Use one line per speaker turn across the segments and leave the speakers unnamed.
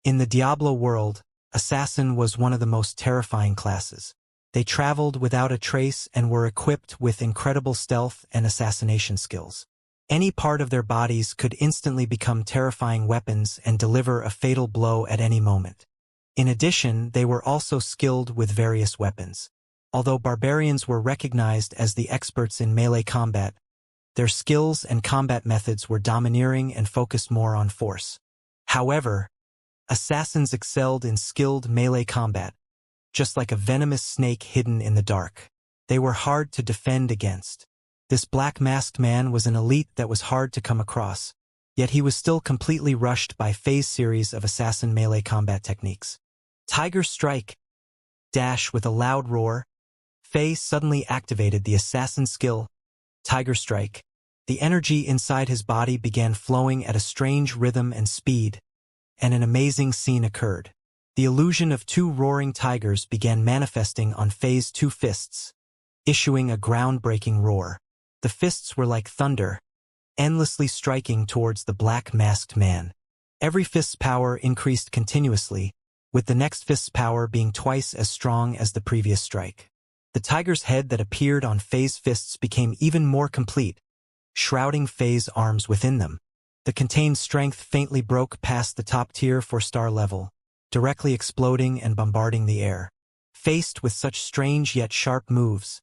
In the Diablo world, assassin was one of the most terrifying classes. They traveled without a trace and were equipped with incredible stealth and assassination skills. Any part of their bodies could instantly become terrifying weapons and deliver a fatal blow at any moment. In addition, they were also skilled with various weapons. Although barbarians were recognized as the experts in melee combat, their skills and combat methods were domineering and focused more on force. However, assassins excelled in skilled melee combat, just like a venomous snake hidden in the dark. They were hard to defend against. This black-masked man was an elite that was hard to come across, yet he was still completely rushed by Faye's series of assassin melee combat techniques. Tiger Strike. Dash with a loud roar. Faye suddenly activated the assassin skill, Tiger Strike. The energy inside his body began flowing at a strange rhythm and speed, and an amazing scene occurred. The illusion of two roaring tigers began manifesting on Faye's two fists, issuing a groundbreaking roar. The fists were like thunder, endlessly striking towards the black-masked man. Every fist's power increased continuously, with the next fist's power being twice as strong as the previous strike. The tiger's head that appeared on Faye's fists became even more complete, shrouding Faye's arms within them. The contained strength faintly broke past the top tier 4-star level, directly exploding and bombarding the air. Faced with such strange yet sharp moves,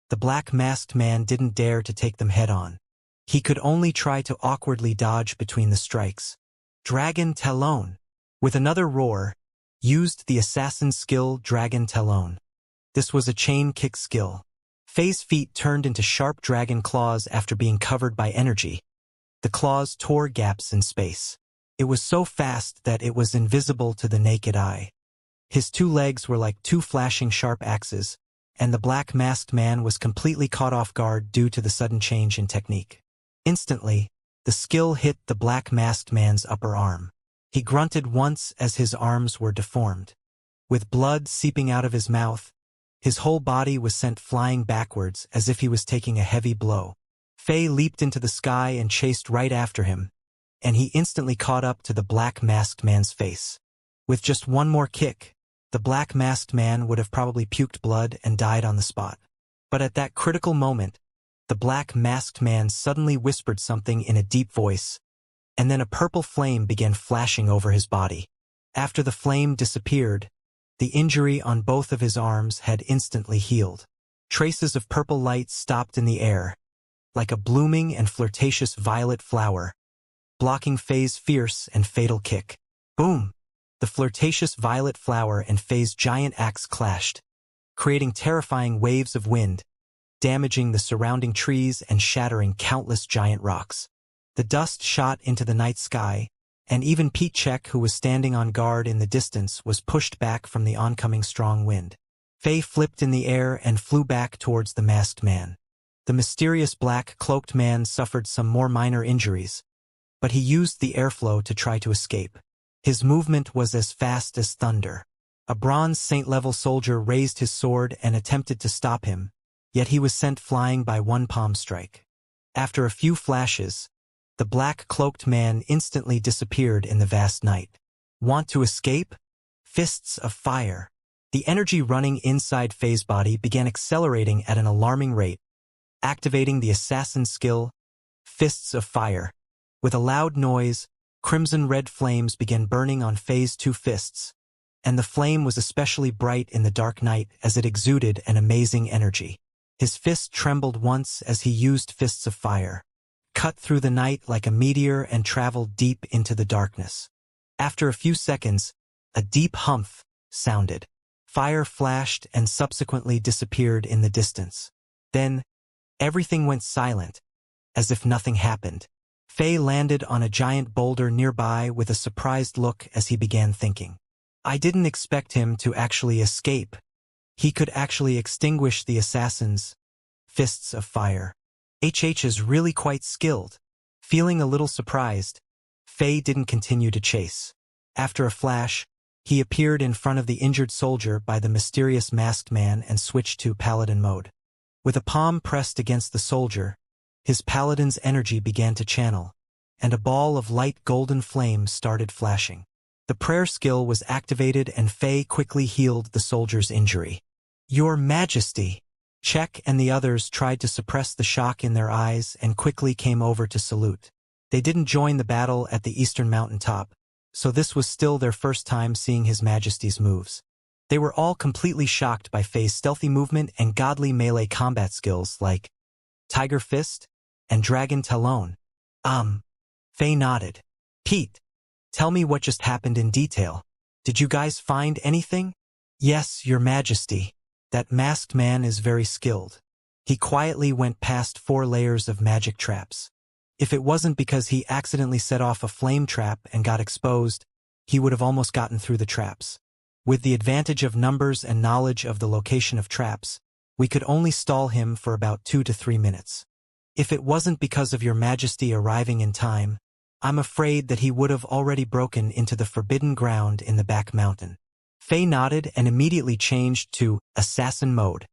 the black-masked man didn't dare to take them head-on. He could only try to awkwardly dodge between the strikes. Dragon Talon, with another roar, used the assassin skill Dragon Talon. This was a chain kick skill. Faye's feet turned into sharp dragon claws after being covered by energy. The claws tore gaps in space. It was so fast that it was invisible to the naked eye. His two legs were like two flashing sharp axes, and the black-masked man was completely caught off guard due to the sudden change in technique. Instantly, the skill hit the black-masked man's upper arm. He grunted once as his arms were deformed. With blood seeping out of his mouth, his whole body was sent flying backwards as if he was taking a heavy blow. Faye leaped into the sky and chased right after him, and he instantly caught up to the black-masked man's face. With just one more kick, the black-masked man would have probably puked blood and died on the spot. But at that critical moment, the black-masked man suddenly whispered something in a deep voice, and then a purple flame began flashing over his body. After the flame disappeared, the injury on both of his arms had instantly healed. Traces of purple light stopped in the air, like a blooming and flirtatious violet flower, blocking Faye's fierce and fatal kick. Boom! The flirtatious violet flower and Faye's giant axe clashed, creating terrifying waves of wind, damaging the surrounding trees and shattering countless giant rocks. The dust shot into the night sky, and even Pete Check, who was standing on guard in the distance, was pushed back from the oncoming strong wind. Faye flipped in the air and flew back towards the masked man. The mysterious black-cloaked man suffered some more minor injuries, but he used the airflow to try to escape. His movement was as fast as thunder. A bronze saint-level soldier raised his sword and attempted to stop him, yet he was sent flying by one palm strike. After a few flashes, the black-cloaked man instantly disappeared in the vast night. Want to escape? Fists of fire. The energy running inside Faye's body began accelerating at an alarming rate, activating the assassin skill, Fists of Fire. With a loud noise, crimson-red flames began burning on Faye's two fists, and the flame was especially bright in the dark night as it exuded an amazing energy. His fist trembled once as he used Fists of Fire, cut through the night like a meteor and traveled deep into the darkness. After a few seconds, a deep humph sounded. Fire flashed and subsequently disappeared in the distance. Then, everything went silent, as if nothing happened. Faye landed on a giant boulder nearby with a surprised look as he began thinking. I didn't expect him to actually escape. He could actually extinguish the assassin's Fists of Fire. HH is really quite skilled. Feeling a little surprised, Faye didn't continue to chase. After a flash, he appeared in front of the injured soldier by the mysterious masked man and switched to paladin mode. With a palm pressed against the soldier, his paladin's energy began to channel, and a ball of light golden flame started flashing. The prayer skill was activated and Faye quickly healed the soldier's injury. "Your Majesty!" Check and the others tried to suppress the shock in their eyes and quickly came over to salute. They didn't join the battle at the eastern mountaintop, so this was still their first time seeing His Majesty's moves. They were all completely shocked by Faye's stealthy movement and godly melee combat skills like Tiger Fist and Dragon Talon. Faye nodded. "Pete, tell me what just happened in detail. Did you guys find anything?" "Yes, Your Majesty. That masked man is very skilled. He quietly went past 4 layers of magic traps. If it wasn't because he accidentally set off a flame trap and got exposed, he would have almost gotten through the traps. With the advantage of numbers and knowledge of the location of traps, we could only stall him for about 2 to 3 minutes. If it wasn't because of Your Majesty arriving in time, I'm afraid that he would have already broken into the forbidden ground in the back mountain." Faye nodded and immediately changed to assassin mode.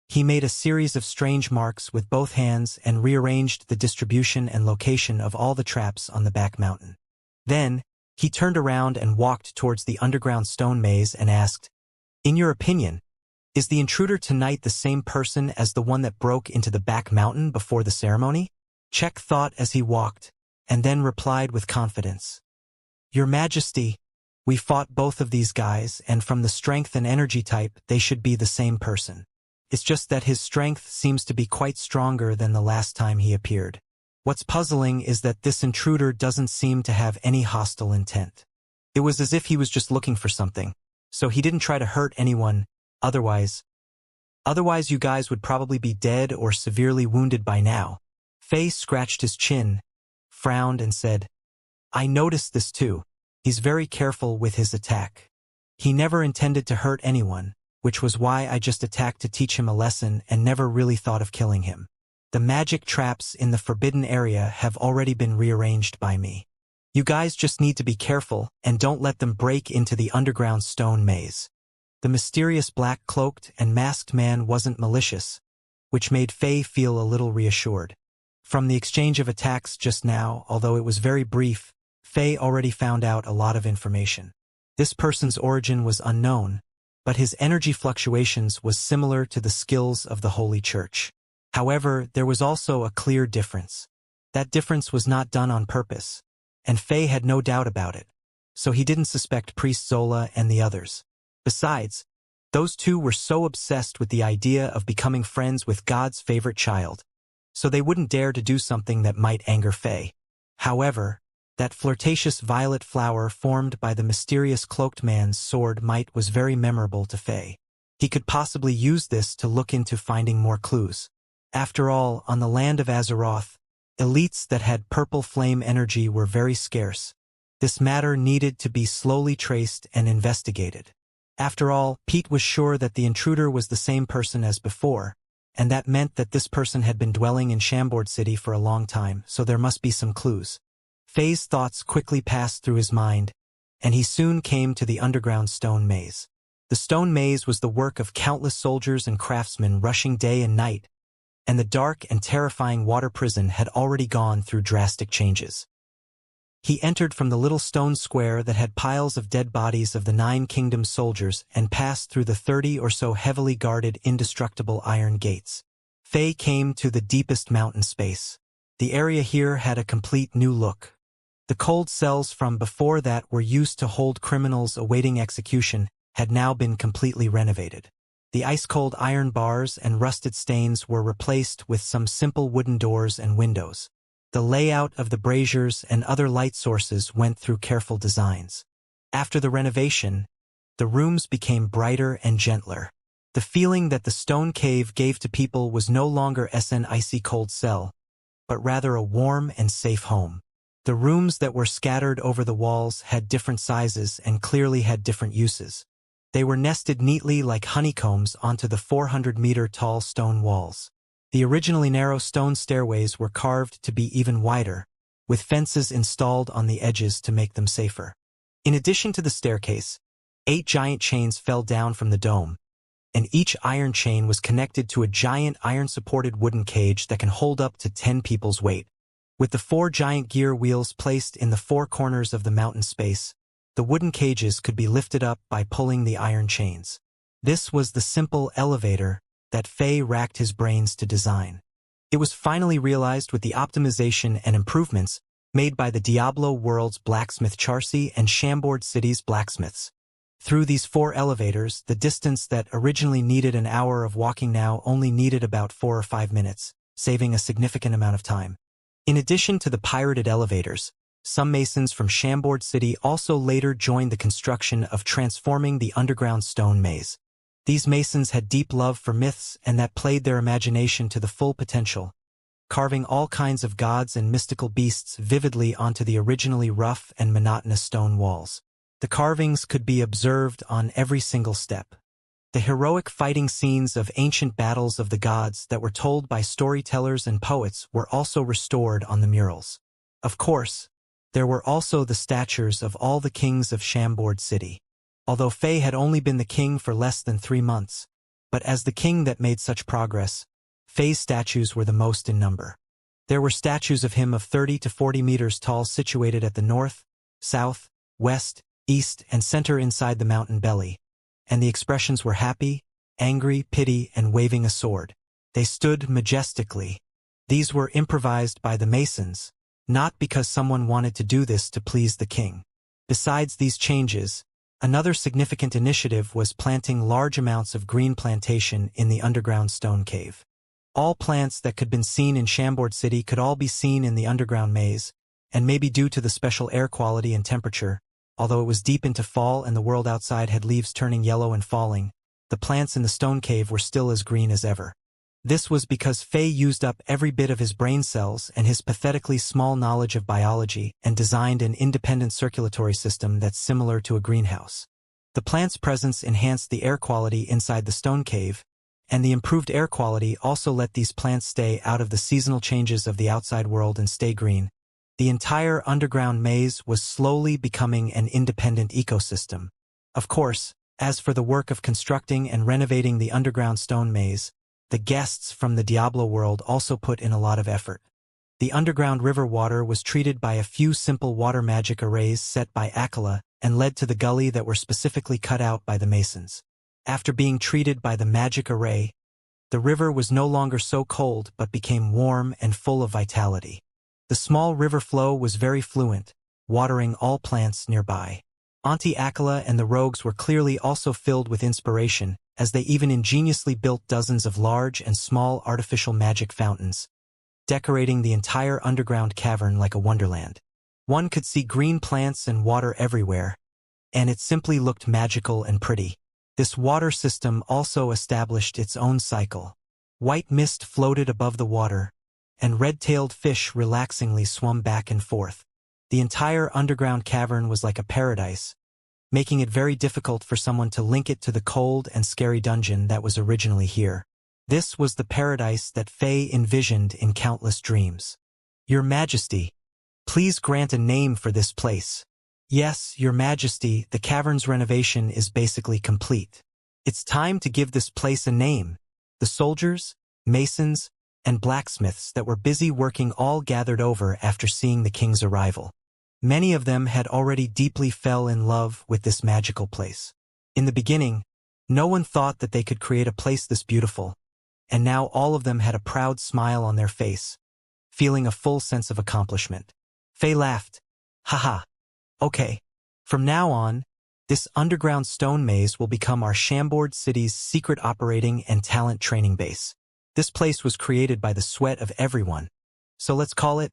He made a series of strange marks with both hands and rearranged the distribution and location of all the traps on the back mountain. Then, he turned around and walked towards the underground stone maze and asked, "In your opinion, is the intruder tonight the same person as the one that broke into the back mountain before the ceremony?" Check thought as he walked, and then replied with confidence, "Your Majesty, we fought both of these guys, and from the strength and energy type, they should be the same person. It's just that his strength seems to be quite stronger than the last time he appeared. What's puzzling is that this intruder doesn't seem to have any hostile intent. It was as if he was just looking for something, so he didn't try to hurt anyone, otherwise you guys would probably be dead or severely wounded by now." Faye scratched his chin, frowned and said, "I noticed this too. He's very careful with his attack. He never intended to hurt anyone, which was why I just attacked to teach him a lesson and never really thought of killing him. The magic traps in the forbidden area have already been rearranged by me. You guys just need to be careful and don't let them break into the underground stone maze." The mysterious black-cloaked and masked man wasn't malicious, which made Faye feel a little reassured. From the exchange of attacks just now, although it was very brief, Faye already found out a lot of information. This person's origin was unknown, but his energy fluctuations was similar to the skills of the Holy Church. However, there was also a clear difference. That difference was not done on purpose, and Faye had no doubt about it, so he didn't suspect Priest Zola and the others. Besides, those two were so obsessed with the idea of becoming friends with God's favorite child, so they wouldn't dare to do something that might anger Faye. However, that flirtatious violet flower formed by the mysterious cloaked man's sword might was very memorable to Faye. He could possibly use this to look into finding more clues. After all, on the land of Azeroth, elites that had purple flame energy were very scarce. This matter needed to be slowly traced and investigated. After all, Pete was sure that the intruder was the same person as before, and that meant that this person had been dwelling in Chambord City for a long time, so there must be some clues. Faye's thoughts quickly passed through his mind, and he soon came to the underground stone maze. The stone maze was the work of countless soldiers and craftsmen rushing day and night, and the dark and terrifying water prison had already gone through drastic changes. He entered from the little stone square that had piles of dead bodies of the 9 Kingdoms soldiers and passed through the 30 or so heavily guarded indestructible iron gates. Faye came to the deepest mountain space. The area here had a complete new look. The cold cells from before that were used to hold criminals awaiting execution had now been completely renovated. The ice-cold iron bars and rusted stains were replaced with some simple wooden doors and windows. The layout of the braziers and other light sources went through careful designs. After the renovation, the rooms became brighter and gentler. The feeling that the stone cave gave to people was no longer an icy cold cell, but rather a warm and safe home. The rooms that were scattered over the walls had different sizes and clearly had different uses. They were nested neatly like honeycombs onto the 400-meter-tall stone walls. The originally narrow stone stairways were carved to be even wider, with fences installed on the edges to make them safer. In addition to the staircase, 8 giant chains fell down from the dome, and each iron chain was connected to a giant iron-supported wooden cage that can hold up to 10 people's weight. With the 4 giant gear wheels placed in the 4 corners of the mountain space, The wooden cages could be lifted up by pulling the iron chains. This was the simple elevator that Faye racked his brains to design. It was finally realized with the optimization and improvements made by the Diablo world's blacksmith Charcy and Chambord City's blacksmiths. Through these 4 elevators, the distance that originally needed an hour of walking now only needed about 4 or 5 minutes, saving a significant amount of time. In addition to the pirated elevators, some masons from Chambord City also later joined the construction of transforming the underground stone maze. These masons had deep love for myths and that played their imagination to the full potential, carving all kinds of gods and mystical beasts vividly onto the originally rough and monotonous stone walls. The carvings could be observed on every single step. The heroic fighting scenes of ancient battles of the gods that were told by storytellers and poets were also restored on the murals. Of course, there were also the statues of all the kings of Chambord City. Although Faye had only been the king for less than 3 months, but as the king that made such progress, Faye's statues were the most in number. There were statues of him of 30 to 40 meters tall situated at the north, south, west, east, and center inside the mountain belly, and the expressions were happy, angry, pity, and waving a sword. They stood majestically. These were improvised by the masons, not because someone wanted to do this to please the king. Besides these changes, another significant initiative was planting large amounts of green plantation in the underground stone cave. All plants that could be seen in Chambord City could all be seen in the underground maze, and maybe due to the special air quality and temperature, although it was deep into fall and the world outside had leaves turning yellow and falling, the plants in the stone cave were still as green as ever. This was because Faye used up every bit of his brain cells and his pathetically small knowledge of biology and designed an independent circulatory system that's similar to a greenhouse. The plant's presence enhanced the air quality inside the stone cave, and the improved air quality also let these plants stay out of the seasonal changes of the outside world and stay green. The entire underground maze was slowly becoming an independent ecosystem. Of course, as for the work of constructing and renovating the underground stone maze, the guests from the Diablo world also put in a lot of effort. The underground river water was treated by a few simple water magic arrays set by Akala and led to the gully that were specifically cut out by the masons. After being treated by the magic array, the river was no longer so cold but became warm and full of vitality. The small river flow was very fluent, watering all plants nearby. Auntie Akala and the rogues were clearly also filled with inspiration, as they even ingeniously built dozens of large and small artificial magic fountains, decorating the entire underground cavern like a wonderland. One could see green plants and water everywhere, and it simply looked magical and pretty. This water system also established its own cycle. White mist floated above the water, and red-tailed fish relaxingly swum back and forth. The entire underground cavern was like a paradise, making it very difficult for someone to link it to the cold and scary dungeon that was originally here. This was the paradise that Faye envisioned in countless dreams. Your Majesty, please grant a name for this place. Yes, Your Majesty, the cavern's renovation is basically complete. It's time to give this place a name. The soldiers, masons, and blacksmiths that were busy working all gathered over after seeing the king's arrival. Many of them had already deeply fell in love with this magical place. In the beginning, no one thought that they could create a place this beautiful, and now all of them had a proud smile on their face, feeling a full sense of accomplishment. Faye laughed. Haha. Okay. From now on, this underground stone maze will become our Chambord City's secret operating and talent training base. This place was created by the sweat of everyone, so let's call it.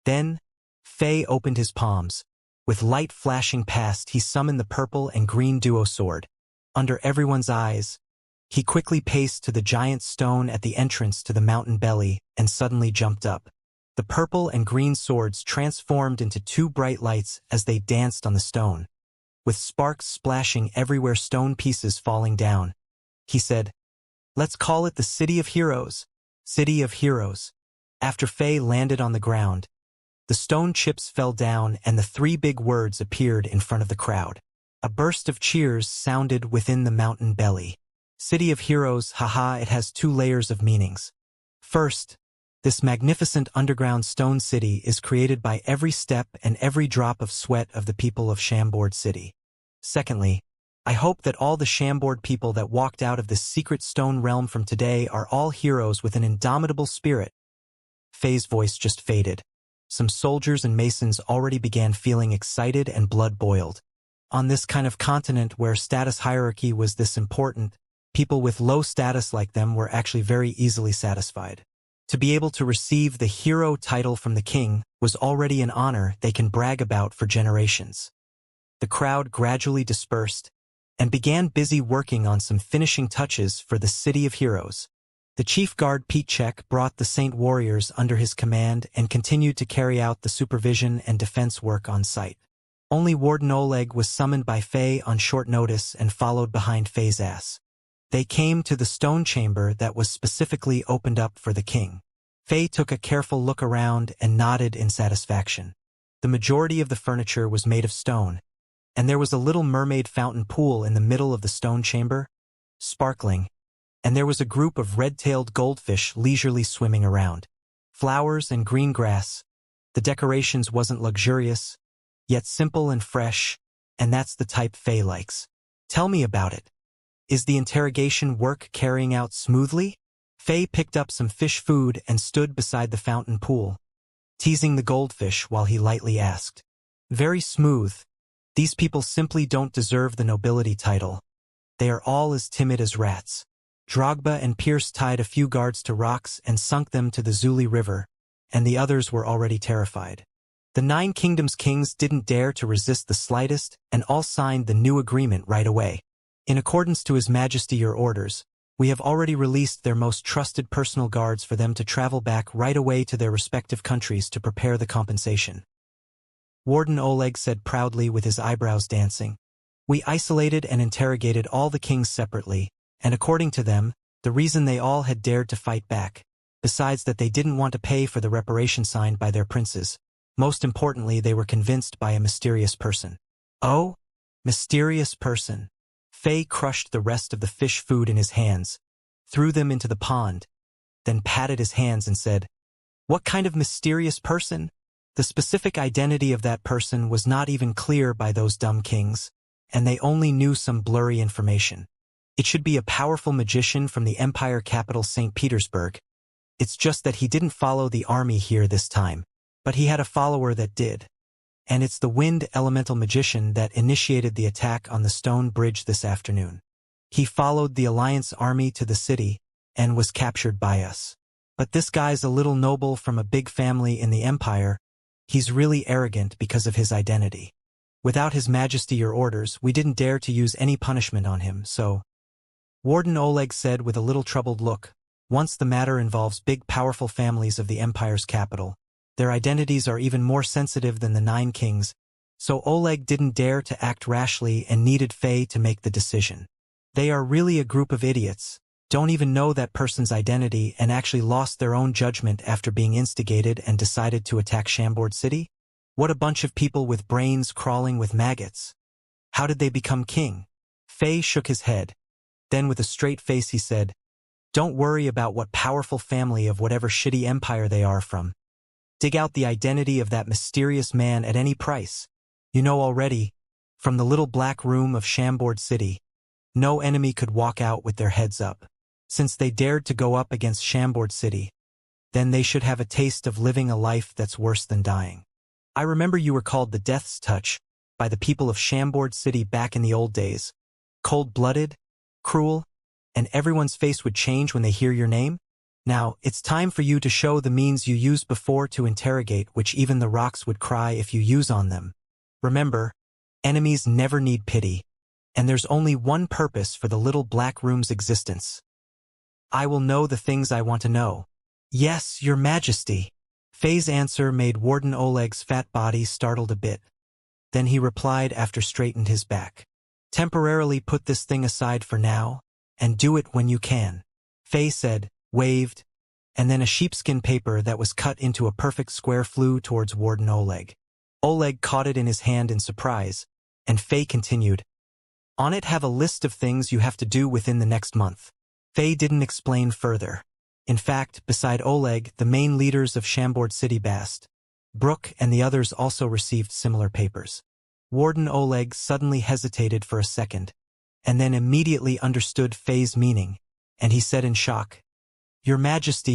Then, Faye opened his palms. With light flashing past, he summoned the purple and green duo sword. Under everyone's eyes, he quickly paced to the giant stone at the entrance to the mountain belly and suddenly jumped up. The purple and green swords transformed into 2 bright lights as they danced on the stone. With sparks splashing everywhere, stone pieces falling down, he said, "Let's call it the City of Heroes." City of Heroes. After Faye landed on the ground, the stone chips fell down and the 3 big words appeared in front of the crowd. A burst of cheers sounded within the mountain belly. City of Heroes, haha, it has 2 layers of meanings. First, This magnificent underground stone city is created by every step and every drop of sweat of the people of Shamboard City. Secondly, I hope that all the Shamboard people that walked out of this secret stone realm from today are all heroes with an indomitable spirit. Faye's voice just faded. Some soldiers and masons already began feeling excited and blood boiled. On this kind of continent where status hierarchy was this important, people with low status like them were actually very easily satisfied. To be able to receive the hero title from the king was already an honor they can brag about for generations. The crowd gradually dispersed and began busy working on some finishing touches for the City of Heroes. The chief guard Pichek brought the Saint Warriors under his command and continued to carry out the supervision and defense work on site. Only Warden Oleg was summoned by Faye on short notice and followed behind Faye's ass. They came to the stone chamber that was specifically opened up for the king. Faye took a careful look around and nodded in satisfaction. The majority of the furniture was made of stone, and there was a little mermaid fountain pool in the middle of the stone chamber, sparkling, and there was a group of red-tailed goldfish leisurely swimming around. Flowers and green grass. The decorations wasn't luxurious, yet simple and fresh, and that's the type Faye likes. Tell me about it. Is the interrogation work carrying out smoothly? Faye picked up some fish food and stood beside the fountain pool, teasing the goldfish while he lightly asked. Very smooth. These people simply don't deserve the nobility title. They are all as timid as rats. Drogba and Pierce tied a few guards to rocks and sunk them to the Zuli River, and the others were already terrified. The Nine Kingdoms kings didn't dare to resist the slightest and all signed the new agreement right away. In accordance to His Majesty your orders, we have already released their most trusted personal guards for them to travel back right away to their respective countries to prepare the compensation. Warden Oleg said proudly with his eyebrows dancing. We isolated and interrogated all the kings separately, and according to them, the reason they all had dared to fight back, besides that they didn't want to pay for the reparation signed by their princes, most importantly they were convinced by a mysterious person. Oh? Mysterious person. Faye crushed the rest of the fish food in his hands, threw them into the pond, then patted his hands and said, What kind of mysterious person? The specific identity of that person was not even clear by those dumb kings, and they only knew some blurry information. It should be a powerful magician from the empire capital St. Petersburg. It's just that he didn't follow the army here this time, but he had a follower that did. And it's the wind elemental magician that initiated the attack on the stone bridge this afternoon. He followed the Alliance army to the city and was captured by us. But this guy's a little noble from a big family in the empire. He's really arrogant because of his identity. Without His Majesty your orders, we didn't dare to use any punishment on him, so... Warden Oleg said with a little troubled look, once the matter involves big powerful families of the empire's capital, their identities are even more sensitive than the Nine Kings, so Oleg didn't dare to act rashly and needed Faye to make the decision. They are really a group of idiots, don't even know that person's identity and actually lost their own judgment after being instigated and decided to attack Shamboard City? What a bunch of people with brains crawling with maggots. How did they become king? Faye shook his head. Then with a straight face he said, Don't worry about what powerful family of whatever shitty empire they are from. Dig out the identity of that mysterious man at any price. You know already, from the little black room of Shamboard City, no enemy could walk out with their heads up. Since they dared to go up against Shamboard City, then they should have a taste of living a life that's worse than dying. I remember you were called the Death's Touch by the people of Shamboard City back in the old days. Cold-blooded, cruel, and everyone's face would change when they hear your name? Now, it's time for you to show the means you used before to interrogate which even the rocks would cry if you use on them. Remember, enemies never need pity, and there's only one purpose for the little black room's existence. I will know the things I want to know. Yes, Your Majesty. Faye's answer made Warden Oleg's fat body startled a bit. Then he replied after straightened his back. Temporarily put this thing aside for now, and do it when you can. Faye said, waved, and then a sheepskin paper that was cut into a perfect square flew towards Warden Oleg. Oleg caught it in his hand in surprise, and Faye continued, On it have a list of things you have to do within the next month. Faye didn't explain further. In fact, beside Oleg, the main leaders of Chambord City Bast, Brook and the others also received similar papers. Warden Oleg suddenly hesitated for a second, and then immediately understood Faye's meaning, and he said in shock, "Your Majesty,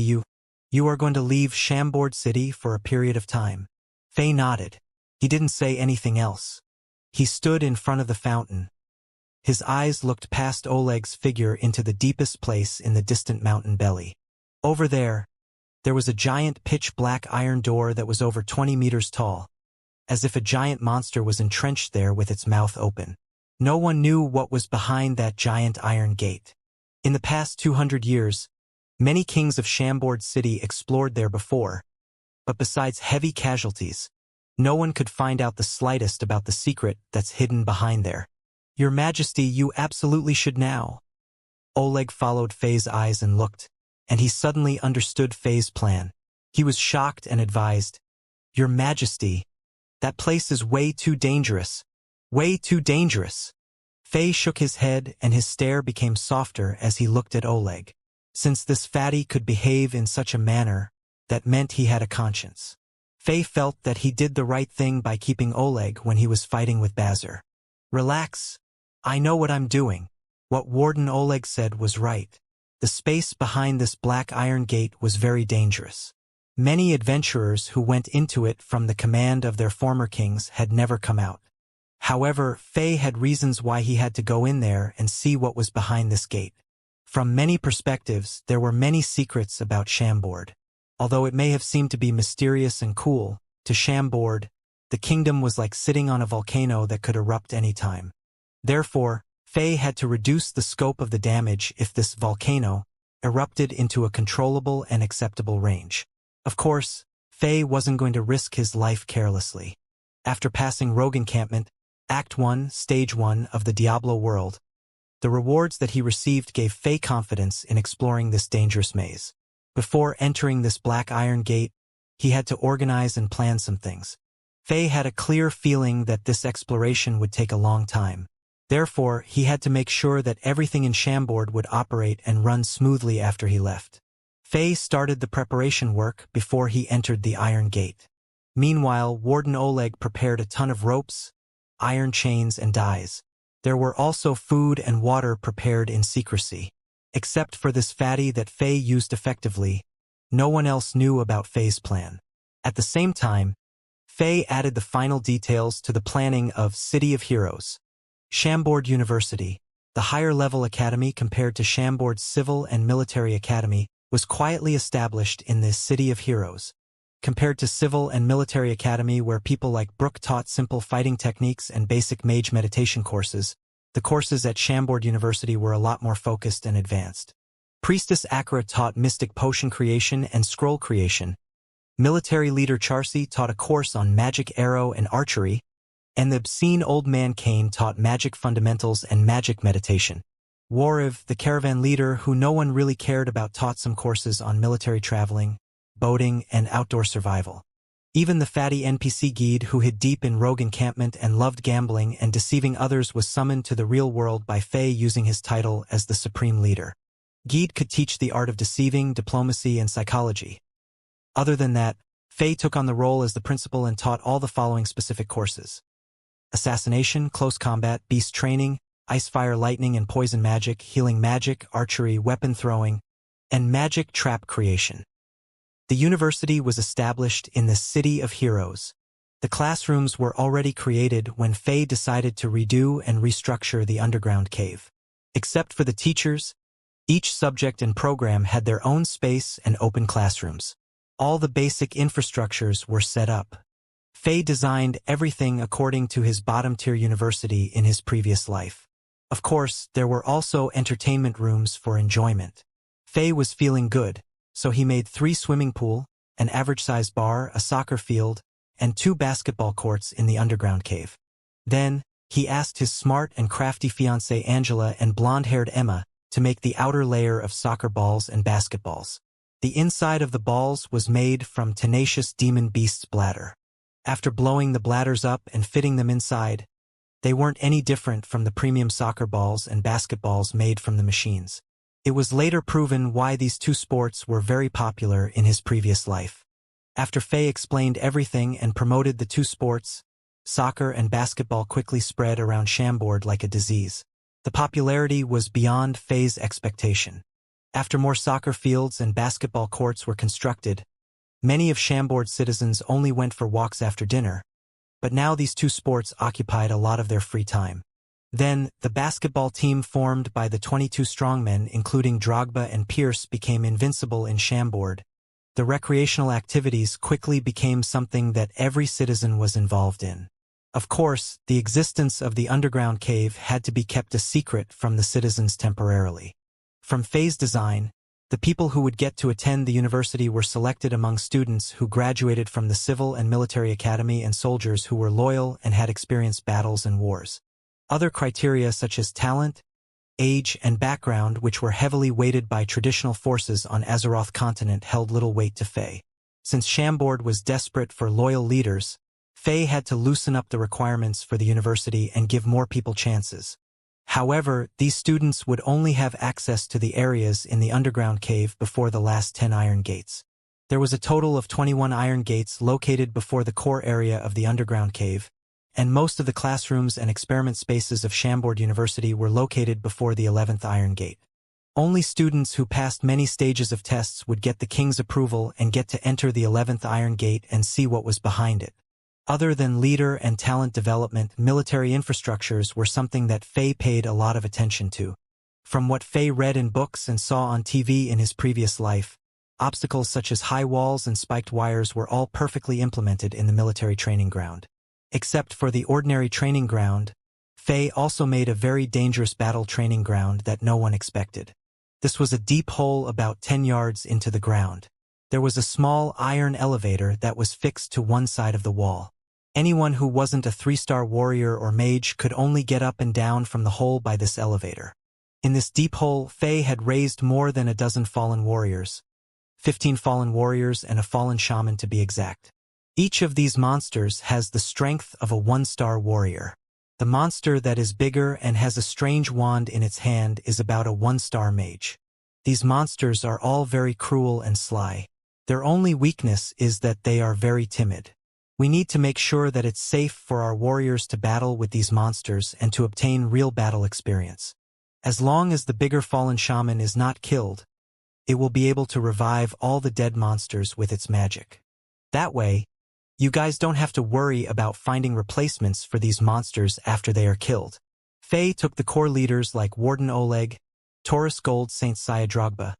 you are going to leave Chambord City for a period of time." Faye nodded. He didn't say anything else. He stood in front of the fountain. His eyes looked past Oleg's figure into the deepest place in the distant mountain belly. Over there was a giant pitch-black iron door that was over 20 meters tall, as if a giant monster was entrenched there with its mouth open. No one knew what was behind that giant iron gate. In the past 200 years, many kings of Chambord City explored there before, but besides heavy casualties, no one could find out the slightest about the secret that's hidden behind there. "Your Majesty, you absolutely should now." Oleg followed Faye's eyes and looked, and he suddenly understood Faye's plan. He was shocked and advised, "Your Majesty, that place is way too dangerous. Way too dangerous." Faye shook his head and his stare became softer as he looked at Oleg. Since this fatty could behave in such a manner, that meant he had a conscience. Faye felt that he did the right thing by keeping Oleg when he was fighting with Bazar. "Relax. I know what I'm doing." What Warden Oleg said was right. The space behind this black iron gate was very dangerous. Many adventurers who went into it from the command of their former kings had never come out. However, Faye had reasons why he had to go in there and see what was behind this gate. From many perspectives, there were many secrets about Chambord. Although it may have seemed to be mysterious and cool, to Chambord, the kingdom was like sitting on a volcano that could erupt any time. Therefore, Faye had to reduce the scope of the damage if this volcano erupted into a controllable and acceptable range. Of course, Faye wasn't going to risk his life carelessly. After passing Rogue Encampment, Act 1, Stage 1 of the Diablo world, the rewards that he received gave Faye confidence in exploring this dangerous maze. Before entering this black iron gate, he had to organize and plan some things. Faye had a clear feeling that this exploration would take a long time. Therefore, he had to make sure that everything in Chambord would operate and run smoothly after he left. Faye started the preparation work before he entered the Iron Gate. Meanwhile, Warden Oleg prepared a ton of ropes, iron chains, and dyes. There were also food and water prepared in secrecy. Except for this fatty that Faye used effectively, no one else knew about Faye's plan. At the same time, Faye added the final details to the planning of City of Heroes. Chambord University, the higher-level academy compared to Chambord's civil and military academy, was quietly established in this City of Heroes. Compared to civil and military academy where people like Brook taught simple fighting techniques and basic mage meditation courses, the courses at Chambord University were a lot more focused and advanced. Priestess Akra taught mystic potion creation and scroll creation. Military leader Charsi taught a course on magic arrow and archery, and the obscene old man Kane taught magic fundamentals and magic meditation. Wariv, the caravan leader who no one really cared about, taught some courses on military traveling, boating, and outdoor survival. Even the fatty NPC Guide who hid deep in Rogue Encampment and loved gambling and deceiving others was summoned to the real world by Faye using his title as the Supreme Leader. Guide could teach the art of deceiving, diplomacy, and psychology. Other than that, Faye took on the role as the principal and taught all the following specific courses: assassination, close combat, beast training, ice, fire, lightning, and poison magic, healing magic, archery, weapon throwing, and magic trap creation. The university was established in the City of Heroes. The classrooms were already created when Faye decided to redo and restructure the underground cave. Except for the teachers, each subject and program had their own space and open classrooms. All the basic infrastructures were set up. Faye designed everything according to his bottom-tier university in his previous life. Of course, there were also entertainment rooms for enjoyment. Faye was feeling good, so he made 3 swimming pool, an average-sized bar, a soccer field, and 2 basketball courts in the underground cave. Then, he asked his smart and crafty fiancée Angela and blonde-haired Emma to make the outer layer of soccer balls and basketballs. The inside of the balls was made from tenacious demon beast's bladder. After blowing the bladders up and fitting them inside, they weren't any different from the premium soccer balls and basketballs made from the machines. It was later proven why these two sports were very popular in his previous life. After Fei explained everything and promoted the two sports, soccer and basketball quickly spread around Chambord like a disease. The popularity was beyond Fei's expectation. After more soccer fields and basketball courts were constructed, many of Chambord's citizens only went for walks after dinner, but now these two sports occupied a lot of their free time. Then, the basketball team formed by the 22 strongmen, including Drogba and Pierce, became invincible in Chambord. The recreational activities quickly became something that every citizen was involved in. Of course, the existence of the underground cave had to be kept a secret from the citizens temporarily. From Fei's design, the people who would get to attend the university were selected among students who graduated from the civil and military academy and soldiers who were loyal and had experienced battles and wars. Other criteria such as talent, age, and background, which were heavily weighted by traditional forces on Azeroth continent, held little weight to Fei. Since Chambord was desperate for loyal leaders, Fei had to loosen up the requirements for the university and give more people chances. However, these students would only have access to the areas in the underground cave before the last 10 iron gates. There was a total of 21 iron gates located before the core area of the underground cave, and most of the classrooms and experiment spaces of Chambord University were located before the 11th iron gate. Only students who passed many stages of tests would get the king's approval and get to enter the 11th iron gate and see what was behind it. Other than leader and talent development, military infrastructures were something that Fei paid a lot of attention to. From what Fei read in books and saw on TV in his previous life, obstacles such as high walls and spiked wires were all perfectly implemented in the military training ground. Except for the ordinary training ground, Fei also made a very dangerous battle training ground that no one expected. This was a deep hole about 10 yards into the ground. There was a small iron elevator that was fixed to one side of the wall. Anyone who wasn't a 3-star warrior or mage could only get up and down from the hole by this elevator. In this deep hole, Fei had raised more than a dozen fallen warriors. 15 fallen warriors and a fallen shaman to be exact. Each of these monsters has the strength of a 1-star warrior. The monster that is bigger and has a strange wand in its hand is about a 1-star mage. These monsters are all very cruel and sly. Their only weakness is that they are very timid. We need to make sure that it's safe for our warriors to battle with these monsters and to obtain real battle experience. As long as the bigger fallen shaman is not killed, it will be able to revive all the dead monsters with its magic. That way, you guys don't have to worry about finding replacements for these monsters after they are killed. Fei took the core leaders like Warden Oleg, Taurus Gold Saint Seiya Drogba,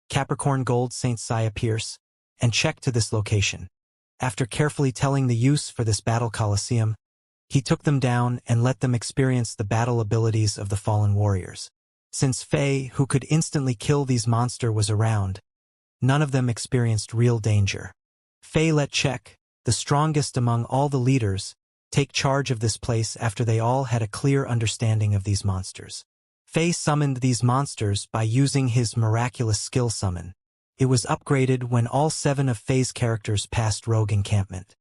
Capricorn Gold Saint Seiya Pierce, and checked to this location. After carefully telling the use for this battle coliseum, he took them down and let them experience the battle abilities of the fallen warriors. Since Fei, who could instantly kill these monsters, was around, none of them experienced real danger. Fei let Check, the strongest among all the leaders, take charge of this place after they all had a clear understanding of these monsters. Fei summoned these monsters by using his miraculous skill summon. It was upgraded when all 7 of Fei's characters passed Rogue Encampment.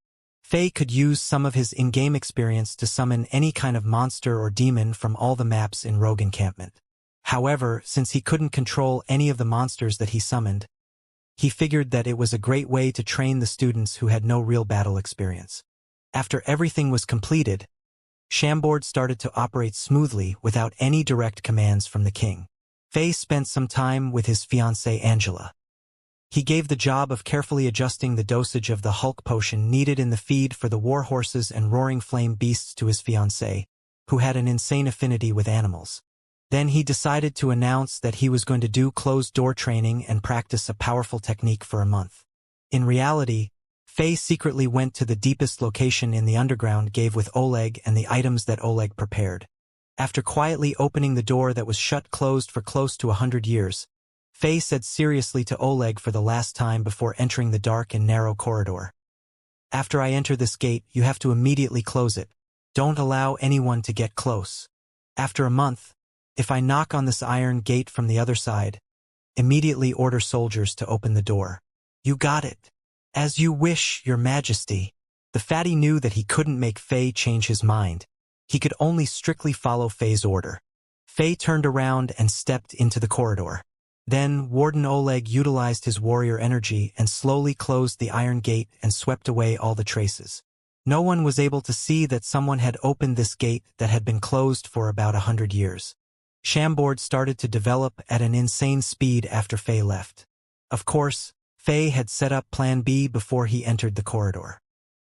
Fei could use some of his in-game experience to summon any kind of monster or demon from all the maps in Rogue Encampment. However, since he couldn't control any of the monsters that he summoned, he figured that it was a great way to train the students who had no real battle experience. After everything was completed, Chambord started to operate smoothly without any direct commands from the king. Fei spent some time with his fiancée Angela. He gave the job of carefully adjusting the dosage of the Hulk potion needed in the feed for the war horses and roaring flame beasts to his fiancée, who had an insane affinity with animals. Then he decided to announce that he was going to do closed-door training and practice a powerful technique for a month. In reality, Fei secretly went to the deepest location in the underground cave with Oleg and the items that Oleg prepared. After quietly opening the door that was shut closed for close to 100 years, Fei said seriously to Oleg for the last time before entering the dark and narrow corridor. After I enter this gate, you have to immediately close it. Don't allow anyone to get close. After a month, if I knock on this iron gate from the other side, immediately order soldiers to open the door. You got it. As you wish, Your Majesty. The fatty knew that he couldn't make Fei change his mind. He could only strictly follow Fei's order. Fei turned around and stepped into the corridor. Then, Warden Oleg utilized his warrior energy and slowly closed the iron gate and swept away all the traces. No one was able to see that someone had opened this gate that had been closed for about 100 years. Chambord started to develop at an insane speed after Faye left. Of course, Faye had set up Plan B before he entered the corridor.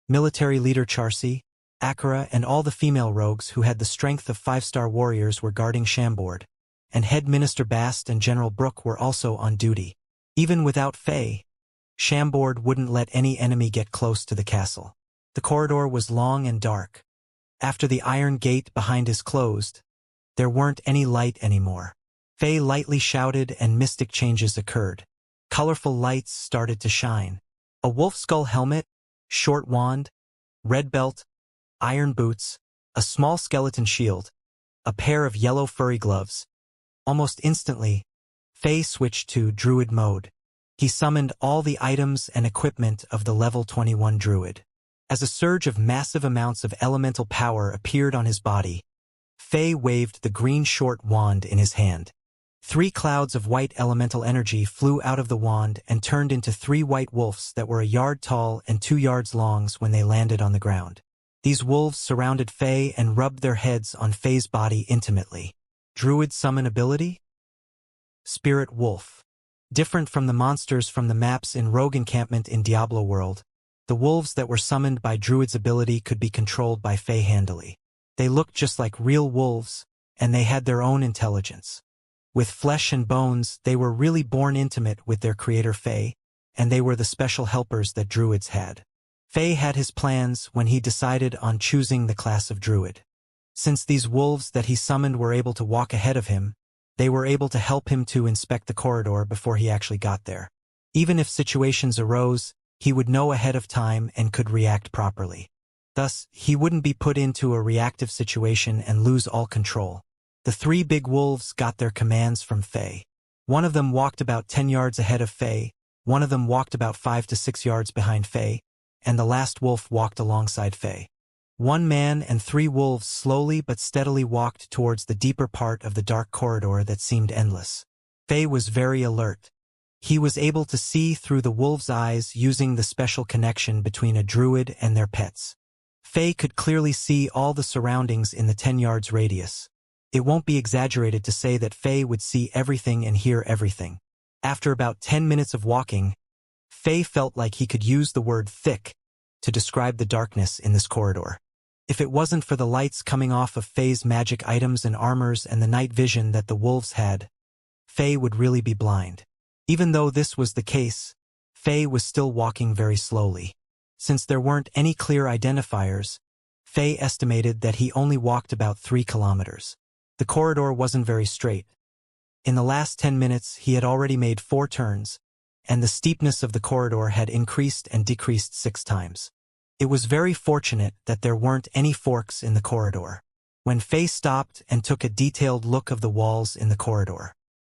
Military leader Charcy, Akira, and all the female rogues who had the strength of 5-star warriors were guarding Chambord, and Head Minister Bast and General Brooke were also on duty. Even without Faye, Chambord wouldn't let any enemy get close to the castle. The corridor was long and dark. After the iron gate behind his closed, there weren't any light anymore. Faye lightly shouted and mystic changes occurred. Colorful lights started to shine. A wolf skull helmet, short wand, red belt, iron boots, a small skeleton shield, a pair of yellow furry gloves. Almost instantly, Faye switched to Druid mode. He summoned all the items and equipment of the level 21 Druid. As a surge of massive amounts of elemental power appeared on his body, Faye waved the green short wand in his hand. 3 clouds of white elemental energy flew out of the wand and turned into 3 white wolves that were a yard tall and 2 yards long when they landed on the ground. These wolves surrounded Faye and rubbed their heads on Faye's body intimately. Druid summon ability? Spirit Wolf. Different from the monsters from the maps in Rogue Encampment in Diablo World, the wolves that were summoned by Druid's ability could be controlled by Faye handily. They looked just like real wolves, and they had their own intelligence. With flesh and bones, they were really born intimate with their creator Faye, and they were the special helpers that Druids had. Faye had his plans when he decided on choosing the class of Druid. Since these wolves that he summoned were able to walk ahead of him, they were able to help him to inspect the corridor before he actually got there. Even if situations arose, he would know ahead of time and could react properly. Thus, he wouldn't be put into a reactive situation and lose all control. The 3 big wolves got their commands from Faye. One of them walked about 10 yards ahead of Faye, one of them walked about 5 to 6 yards behind Faye, and the last wolf walked alongside Faye. 1 man and 3 wolves slowly but steadily walked towards the deeper part of the dark corridor that seemed endless. Faye was very alert. He was able to see through the wolves' eyes using the special connection between a druid and their pets. Faye could clearly see all the surroundings in the 10 yards radius. It won't be exaggerated to say that Faye would see everything and hear everything. After about 10 minutes of walking, Faye felt like he could use the word thick to describe the darkness in this corridor. If it wasn't for the lights coming off of Faye's magic items and armors and the night vision that the wolves had, Faye would really be blind. Even though this was the case, Faye was still walking very slowly. Since there weren't any clear identifiers, Faye estimated that he only walked about 3 kilometers. The corridor wasn't very straight. In the last 10 minutes, he had already made 4 turns, and the steepness of the corridor had increased and decreased 6 times. It was very fortunate that there weren't any forks in the corridor. When Faye stopped and took a detailed look of the walls in the corridor,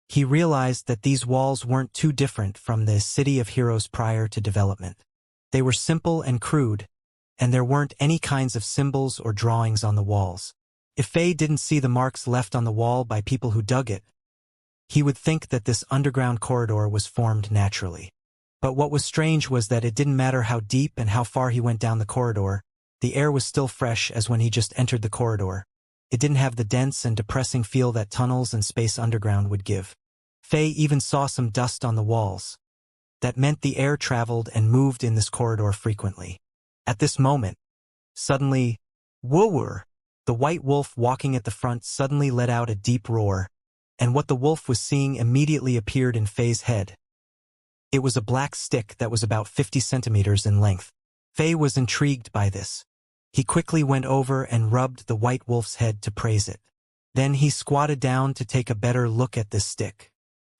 he realized that these walls weren't too different from the City of Heroes prior to development. They were simple and crude, and there weren't any kinds of symbols or drawings on the walls. If Faye didn't see the marks left on the wall by people who dug it, he would think that this underground corridor was formed naturally. But what was strange was that it didn't matter how deep and how far he went down the corridor, the air was still fresh as when he just entered the corridor. It didn't have the dense and depressing feel that tunnels and space underground would give. Faye even saw some dust on the walls. That meant the air traveled and moved in this corridor frequently. At this moment, suddenly, whoa! The white wolf walking at the front suddenly let out a deep roar, and what the wolf was seeing immediately appeared in Faye's head. It was a black stick that was about 50 centimeters in length. Faye was intrigued by this. He quickly went over and rubbed the white wolf's head to praise it. Then he squatted down to take a better look at this stick.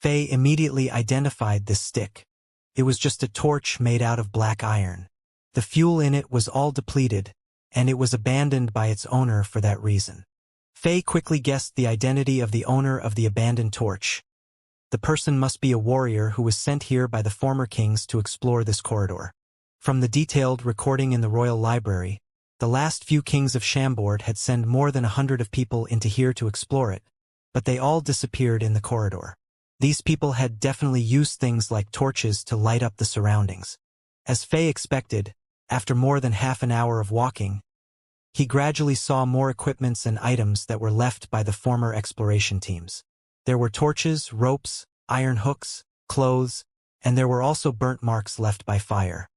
Faye immediately identified this stick. It was just a torch made out of black iron. The fuel in it was all depleted, and it was abandoned by its owner for that reason. Faye quickly guessed the identity of the owner of the abandoned torch. The person must be a warrior who was sent here by the former kings to explore this corridor. From the detailed recording in the royal library, the last few kings of Chambord had sent more than 100 of people into here to explore it, but they all disappeared in the corridor. These people had definitely used things like torches to light up the surroundings. As Faye expected, after more than half an hour of walking, he gradually saw more equipments and items that were left by the former exploration teams. There were torches, ropes, iron hooks, clothes, and there were also burnt marks left by fire.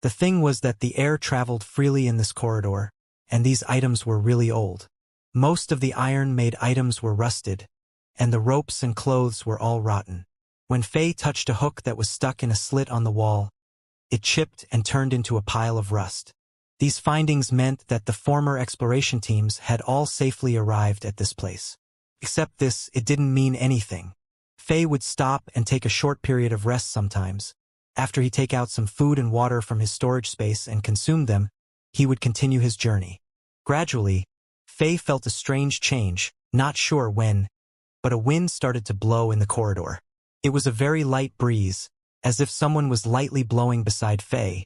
The thing was that the air traveled freely in this corridor, and these items were really old. Most of the iron-made items were rusted, and the ropes and clothes were all rotten. When Faye touched a hook that was stuck in a slit on the wall, it chipped and turned into a pile of rust. These findings meant that the former exploration teams had all safely arrived at this place. Except this, it didn't mean anything. Faye would stop and take a short period of rest sometimes. After he'd take out some food and water from his storage space and consume them, he would continue his journey. Gradually, Faye felt a strange change, not sure when, but a wind started to blow in the corridor. It was a very light breeze, as if someone was lightly blowing beside Faye.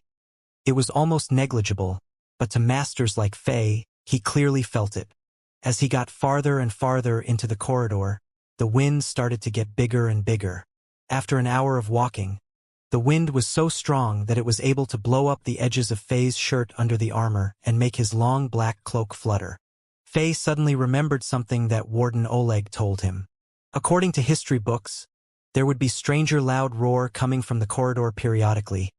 It was almost negligible, but to masters like Faye, he clearly felt it. As he got farther and farther into the corridor, the wind started to get bigger and bigger. After an hour of walking, the wind was so strong that it was able to blow up the edges of Faye's shirt under the armor and make his long black cloak flutter. Faye suddenly remembered something that Warden Oleg told him. According to history books, there would be stranger loud roar coming from the corridor periodically,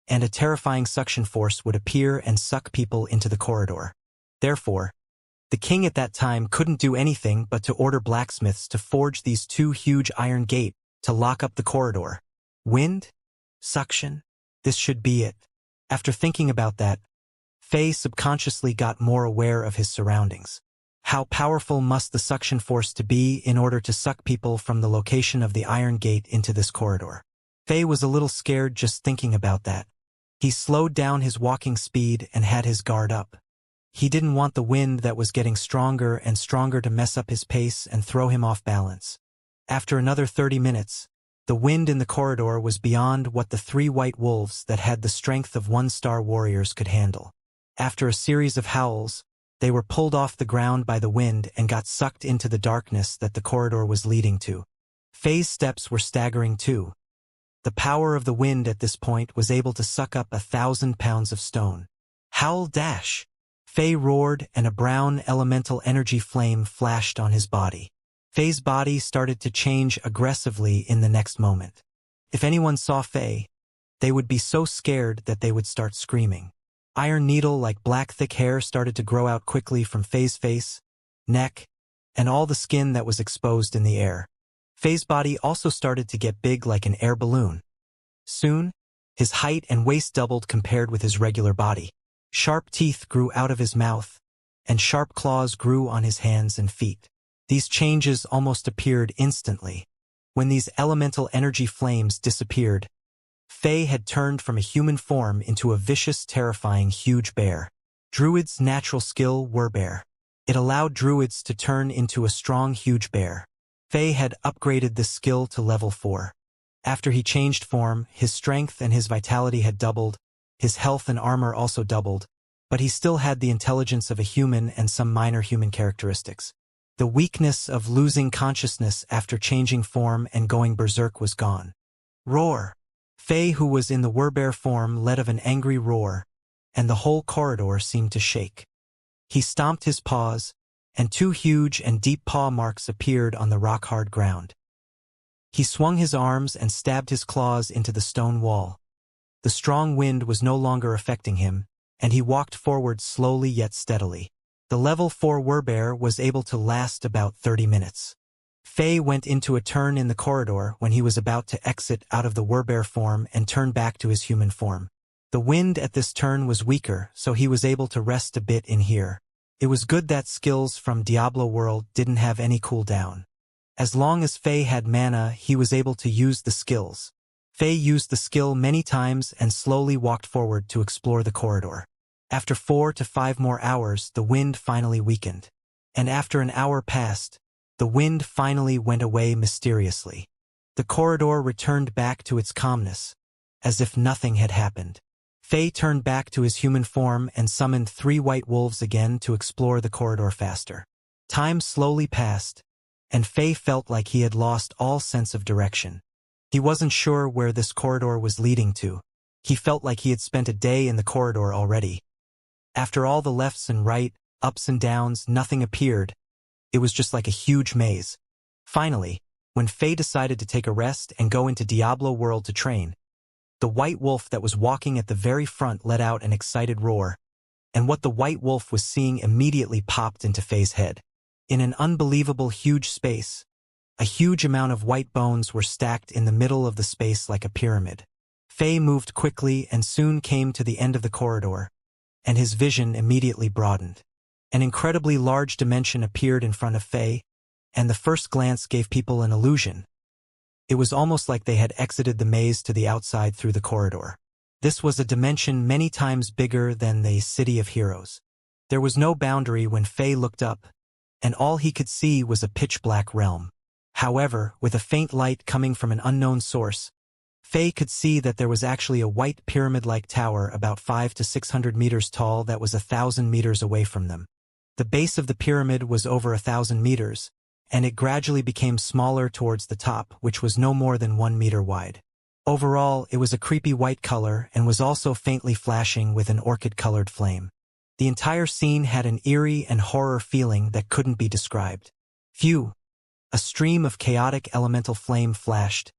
and a terrifying suction force would appear and suck people into the corridor. Therefore, the king at that time couldn't do anything but to order blacksmiths to forge these two huge iron gates to lock up the corridor. Wind? Suction? This should be it. After thinking about that, Faye subconsciously got more aware of his surroundings. How powerful must the suction force to be in order to suck people from the location of the iron gate into this corridor? Faye was a little scared just thinking about that. He slowed down his walking speed and had his guard up. He didn't want the wind that was getting stronger and stronger to mess up his pace and throw him off balance. After another 30 minutes, the wind in the corridor was beyond what the 3 white wolves that had the strength of 1-star warriors could handle. After a series of howls, they were pulled off the ground by the wind and got sucked into the darkness that the corridor was leading to. Faye's steps were staggering too. The power of the wind at this point was able to suck up 1,000 pounds of stone. Howl dash! Faye roared and a brown elemental energy flame flashed on his body. Faye's body started to change aggressively in the next moment. If anyone saw Faye, they would be so scared that they would start screaming. Iron needle-like black thick hair started to grow out quickly from Faye's face, neck, and all the skin that was exposed in the air. Faye's body also started to get big like an air balloon. Soon, his height and waist doubled compared with his regular body. Sharp teeth grew out of his mouth, and sharp claws grew on his hands and feet. These changes almost appeared instantly. When these elemental energy flames disappeared, Faye had turned from a human form into a vicious, terrifying, huge bear. Druids' natural skill were bear. It allowed druids to turn into a strong, huge bear. Faye had upgraded this skill to level 4. After he changed form, his strength and his vitality had doubled, his health and armor also doubled, but he still had the intelligence of a human and some minor human characteristics. The weakness of losing consciousness after changing form and going berserk was gone. Roar! Faye, who was in the werbear form, let of an angry roar, and the whole corridor seemed to shake. He stomped his paws, and 2 huge and deep paw marks appeared on the rock-hard ground. He swung his arms and stabbed his claws into the stone wall. The strong wind was no longer affecting him, and he walked forward slowly yet steadily. The level 4 werbear was able to last about 30 minutes. Faye went into a turn in the corridor when he was about to exit out of the werbear form and turn back to his human form. The wind at this turn was weaker, so he was able to rest a bit in here. It was good that skills from Diablo World didn't have any cooldown. As long as Faye had mana, he was able to use the skills. Faye used the skill many times and slowly walked forward to explore the corridor. After 4 to 5 more hours, the wind finally weakened. And after an hour passed, the wind finally went away mysteriously. The corridor returned back to its calmness, as if nothing had happened. Faye turned back to his human form and summoned 3 white wolves again to explore the corridor faster. Time slowly passed, and Faye felt like he had lost all sense of direction. He wasn't sure where this corridor was leading to. He felt like he had spent a day in the corridor already. After all the lefts and right, ups and downs, nothing appeared. It was just like a huge maze. Finally, when Faye decided to take a rest and go into Diablo World to train, the white wolf that was walking at the very front let out an excited roar, and what the white wolf was seeing immediately popped into Faye's head. In an unbelievable huge space, a huge amount of white bones were stacked in the middle of the space like a pyramid. Faye moved quickly and soon came to the end of the corridor, and his vision immediately broadened. An incredibly large dimension appeared in front of Faye, and the first glance gave people an illusion. It was almost like they had exited the maze to the outside through the corridor. This was a dimension many times bigger than the City of Heroes. There was no boundary when Faye looked up, and all he could see was a pitch-black realm. However, with a faint light coming from an unknown source, Faye could see that there was actually a white pyramid-like tower about 500 to 600 meters tall that was 1,000 meters away from them. The base of the pyramid was over 1,000 meters, and it gradually became smaller towards the top, which was no more than 1 meter wide. Overall, it was a creepy white color and was also faintly flashing with an orchid-colored flame. The entire scene had an eerie and horror feeling that couldn't be described. Phew! A stream of chaotic elemental flame flashed,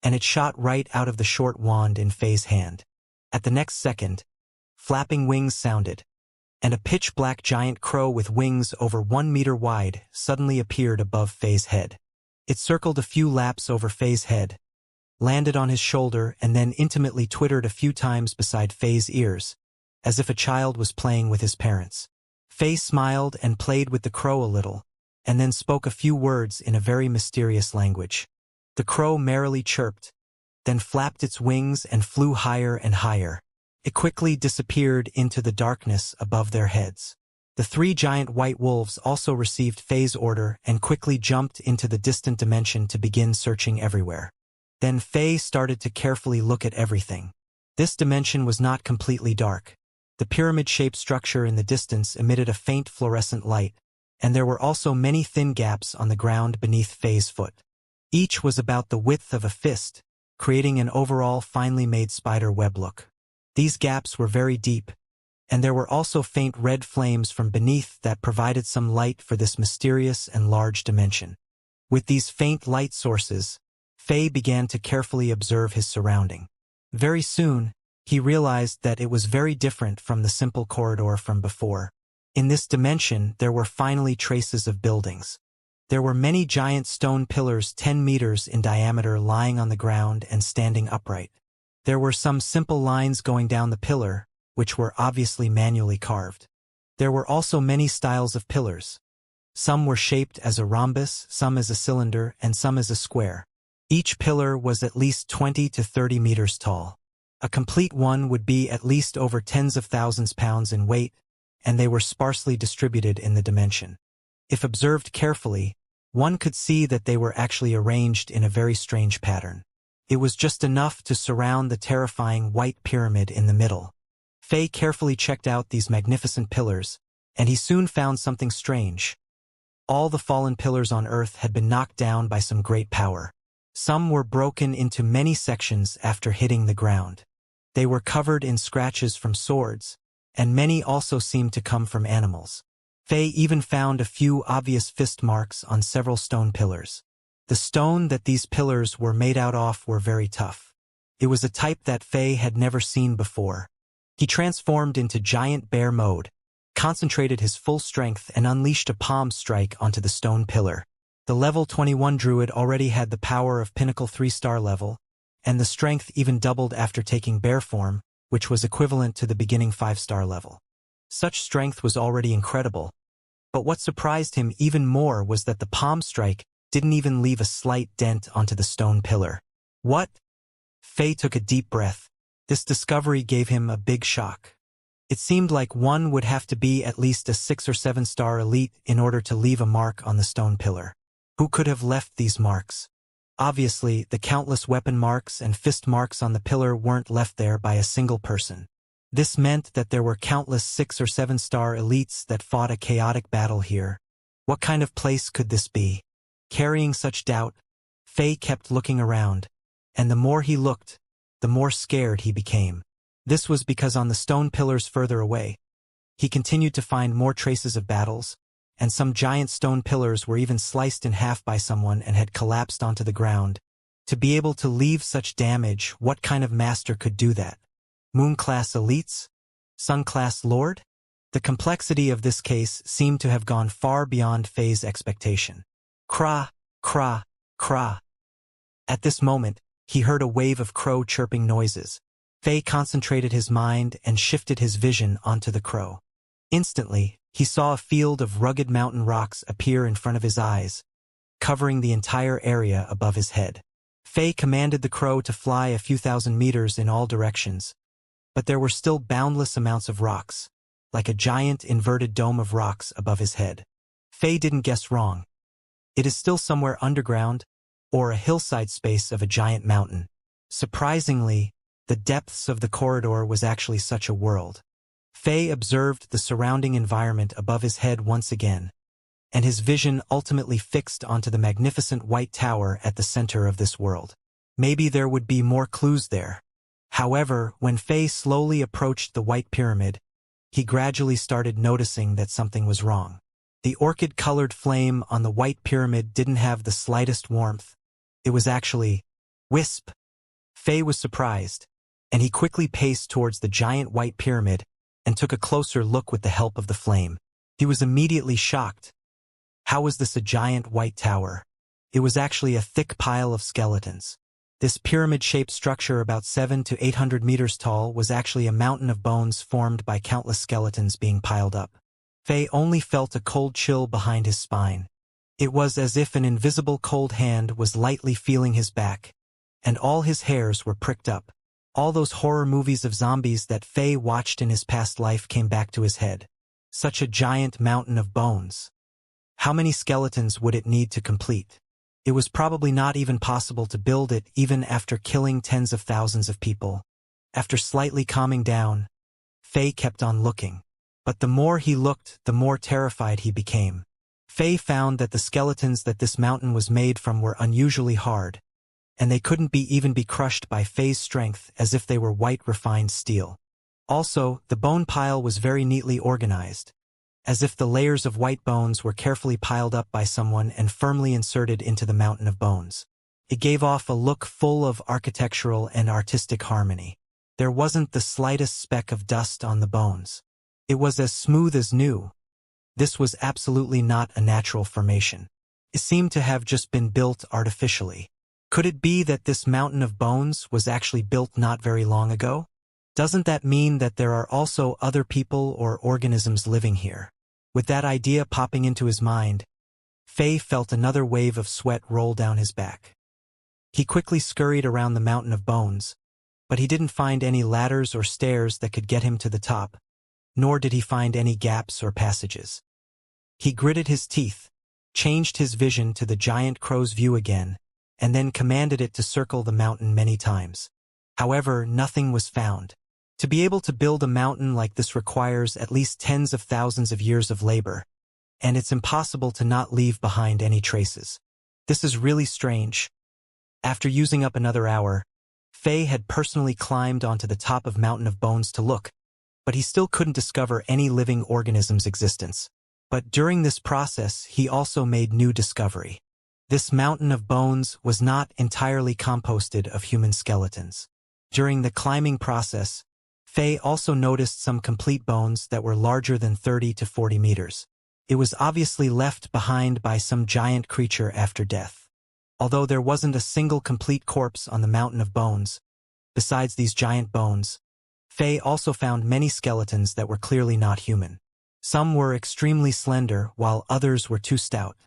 and it shot right out of the short wand in Faye's hand. At the next second, flapping wings sounded, and a pitch-black giant crow with wings over 1 meter wide suddenly appeared above Faye's head. It circled a few laps over Faye's head, landed on his shoulder, and then intimately twittered a few times beside Faye's ears, as if a child was playing with his parents. Faye smiled and played with the crow a little, and then spoke a few words in a very mysterious language. The crow merrily chirped, then flapped its wings and flew higher and higher. It quickly disappeared into the darkness above their heads. The 3 giant white wolves also received Faye's order and quickly jumped into the distant dimension to begin searching everywhere. Then Faye started to carefully look at everything. This dimension was not completely dark. The pyramid-shaped structure in the distance emitted a faint fluorescent light, and there were also many thin gaps on the ground beneath Faye's foot. Each was about the width of a fist, creating an overall finely made spider web look. These gaps were very deep, and there were also faint red flames from beneath that provided some light for this mysterious and large dimension. With these faint light sources, Faye began to carefully observe his surrounding. Very soon, he realized that it was very different from the simple corridor from before. In this dimension, there were finally traces of buildings. There were many giant stone pillars 10 meters in diameter lying on the ground and standing upright. There were some simple lines going down the pillar, which were obviously manually carved. There were also many styles of pillars. Some were shaped as a rhombus, some as a cylinder, and some as a square. Each pillar was at least 20 to 30 meters tall. A complete one would be at least over tens of thousands pounds in weight, and they were sparsely distributed in the dimension. If observed carefully, one could see that they were actually arranged in a very strange pattern. It was just enough to surround the terrifying white pyramid in the middle. Faye carefully checked out these magnificent pillars, and he soon found something strange. All the fallen pillars on Earth had been knocked down by some great power. Some were broken into many sections after hitting the ground. They were covered in scratches from swords, and many also seemed to come from animals. Faye even found a few obvious fist marks on several stone pillars. The stone that these pillars were made out of were very tough. It was a type that Faye had never seen before. He transformed into giant bear mode, concentrated his full strength, and unleashed a palm strike onto the stone pillar. The level 21 druid already had the power of pinnacle 3-star level, and the strength even doubled after taking bear form, which was equivalent to the beginning 5-star level. Such strength was already incredible, but what surprised him even more was that the palm strike didn't even leave a slight dent onto the stone pillar. What? Faye took a deep breath. This discovery gave him a big shock. It seemed like one would have to be at least a 6 or 7-star elite in order to leave a mark on the stone pillar. Who could have left these marks? Obviously, the countless weapon marks and fist marks on the pillar weren't left there by a single person. This meant that there were countless 6 or 7-star elites that fought a chaotic battle here. What kind of place could this be? Carrying such doubt, Faye kept looking around, and the more he looked, the more scared he became. This was because on the stone pillars further away, he continued to find more traces of battles, and some giant stone pillars were even sliced in half by someone and had collapsed onto the ground. To be able to leave such damage, what kind of master could do that? Moon-class elites? Sun-class lord? The complexity of this case seemed to have gone far beyond Faye's expectation. Kra, kra, kra. At this moment, he heard a wave of crow chirping noises. Faye concentrated his mind and shifted his vision onto the crow. Instantly, he saw a field of rugged mountain rocks appear in front of his eyes, covering the entire area above his head. Faye commanded the crow to fly a few thousand meters in all directions, but there were still boundless amounts of rocks, like a giant inverted dome of rocks above his head. Faye didn't guess wrong. It is still somewhere underground, or a hillside space of a giant mountain. Surprisingly, the depths of the corridor was actually such a world. Faye observed the surrounding environment above his head once again, and his vision ultimately fixed onto the magnificent white tower at the center of this world. Maybe there would be more clues there. However, when Faye slowly approached the white pyramid, he gradually started noticing that something was wrong. The orchid-colored flame on the white pyramid didn't have the slightest warmth. It was actually wisp. Faye was surprised, and he quickly paced towards the giant white pyramid and took a closer look with the help of the flame. He was immediately shocked. How was this a giant white tower? It was actually a thick pile of skeletons. This pyramid-shaped structure about 700 to 800 meters tall was actually a mountain of bones formed by countless skeletons being piled up. Faye only felt a cold chill behind his spine. It was as if an invisible cold hand was lightly feeling his back, and all his hairs were pricked up. All those horror movies of zombies that Faye watched in his past life came back to his head. Such a giant mountain of bones. How many skeletons would it need to complete? It was probably not even possible to build it even after killing tens of thousands of people. After slightly calming down, Faye kept on looking. But the more he looked, the more terrified he became. Faye found that the skeletons that this mountain was made from were unusually hard, and they couldn't even be crushed by Faye's strength as if they were white refined steel. Also, the bone pile was very neatly organized, as if the layers of white bones were carefully piled up by someone and firmly inserted into the mountain of bones. It gave off a look full of architectural and artistic harmony. There wasn't the slightest speck of dust on the bones. It was as smooth as new. This was absolutely not a natural formation. It seemed to have just been built artificially. Could it be that this mountain of bones was actually built not very long ago? Doesn't that mean that there are also other people or organisms living here? With that idea popping into his mind, Faye felt another wave of sweat roll down his back. He quickly scurried around the mountain of bones, but he didn't find any ladders or stairs that could get him to the top, nor did he find any gaps or passages. He gritted his teeth, changed his vision to the giant crow's view again, and then commanded it to circle the mountain many times. However, nothing was found. To be able to build a mountain like this requires at least tens of thousands of years of labor, and it's impossible to not leave behind any traces. This is really strange. After using up another hour, Faye had personally climbed onto the top of Mountain of Bones to look, but he still couldn't discover any living organism's existence. But during this process, he also made new discovery. This mountain of bones was not entirely composted of human skeletons. During the climbing process, Faye also noticed some complete bones that were larger than 30 to 40 meters. It was obviously left behind by some giant creature after death. Although there wasn't a single complete corpse on the Mountain of Bones, besides these giant bones, Faye also found many skeletons that were clearly not human. Some were extremely slender, while others were too stout.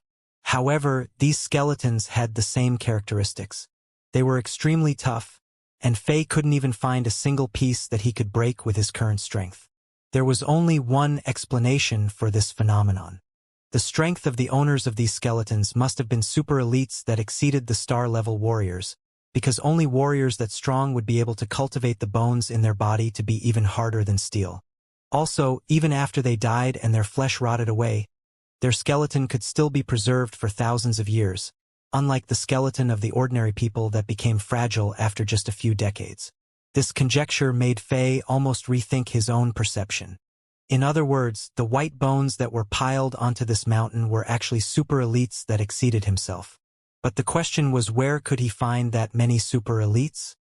However, these skeletons had the same characteristics. They were extremely tough, and Faye couldn't even find a single piece that he could break with his current strength. There was only one explanation for this phenomenon. The strength of the owners of these skeletons must have been super elites that exceeded the star-level warriors, because only warriors that strong would be able to cultivate the bones in their body to be even harder than steel. Also, even after they died and their flesh rotted away, Their skeleton could still be preserved for thousands of years, unlike the skeleton of the ordinary people that became fragile after just a few decades. This conjecture made Fei almost rethink his own perception. In other words, the white bones that were piled onto this mountain were actually super elites that exceeded himself. But the question was, where could he find that many super elites?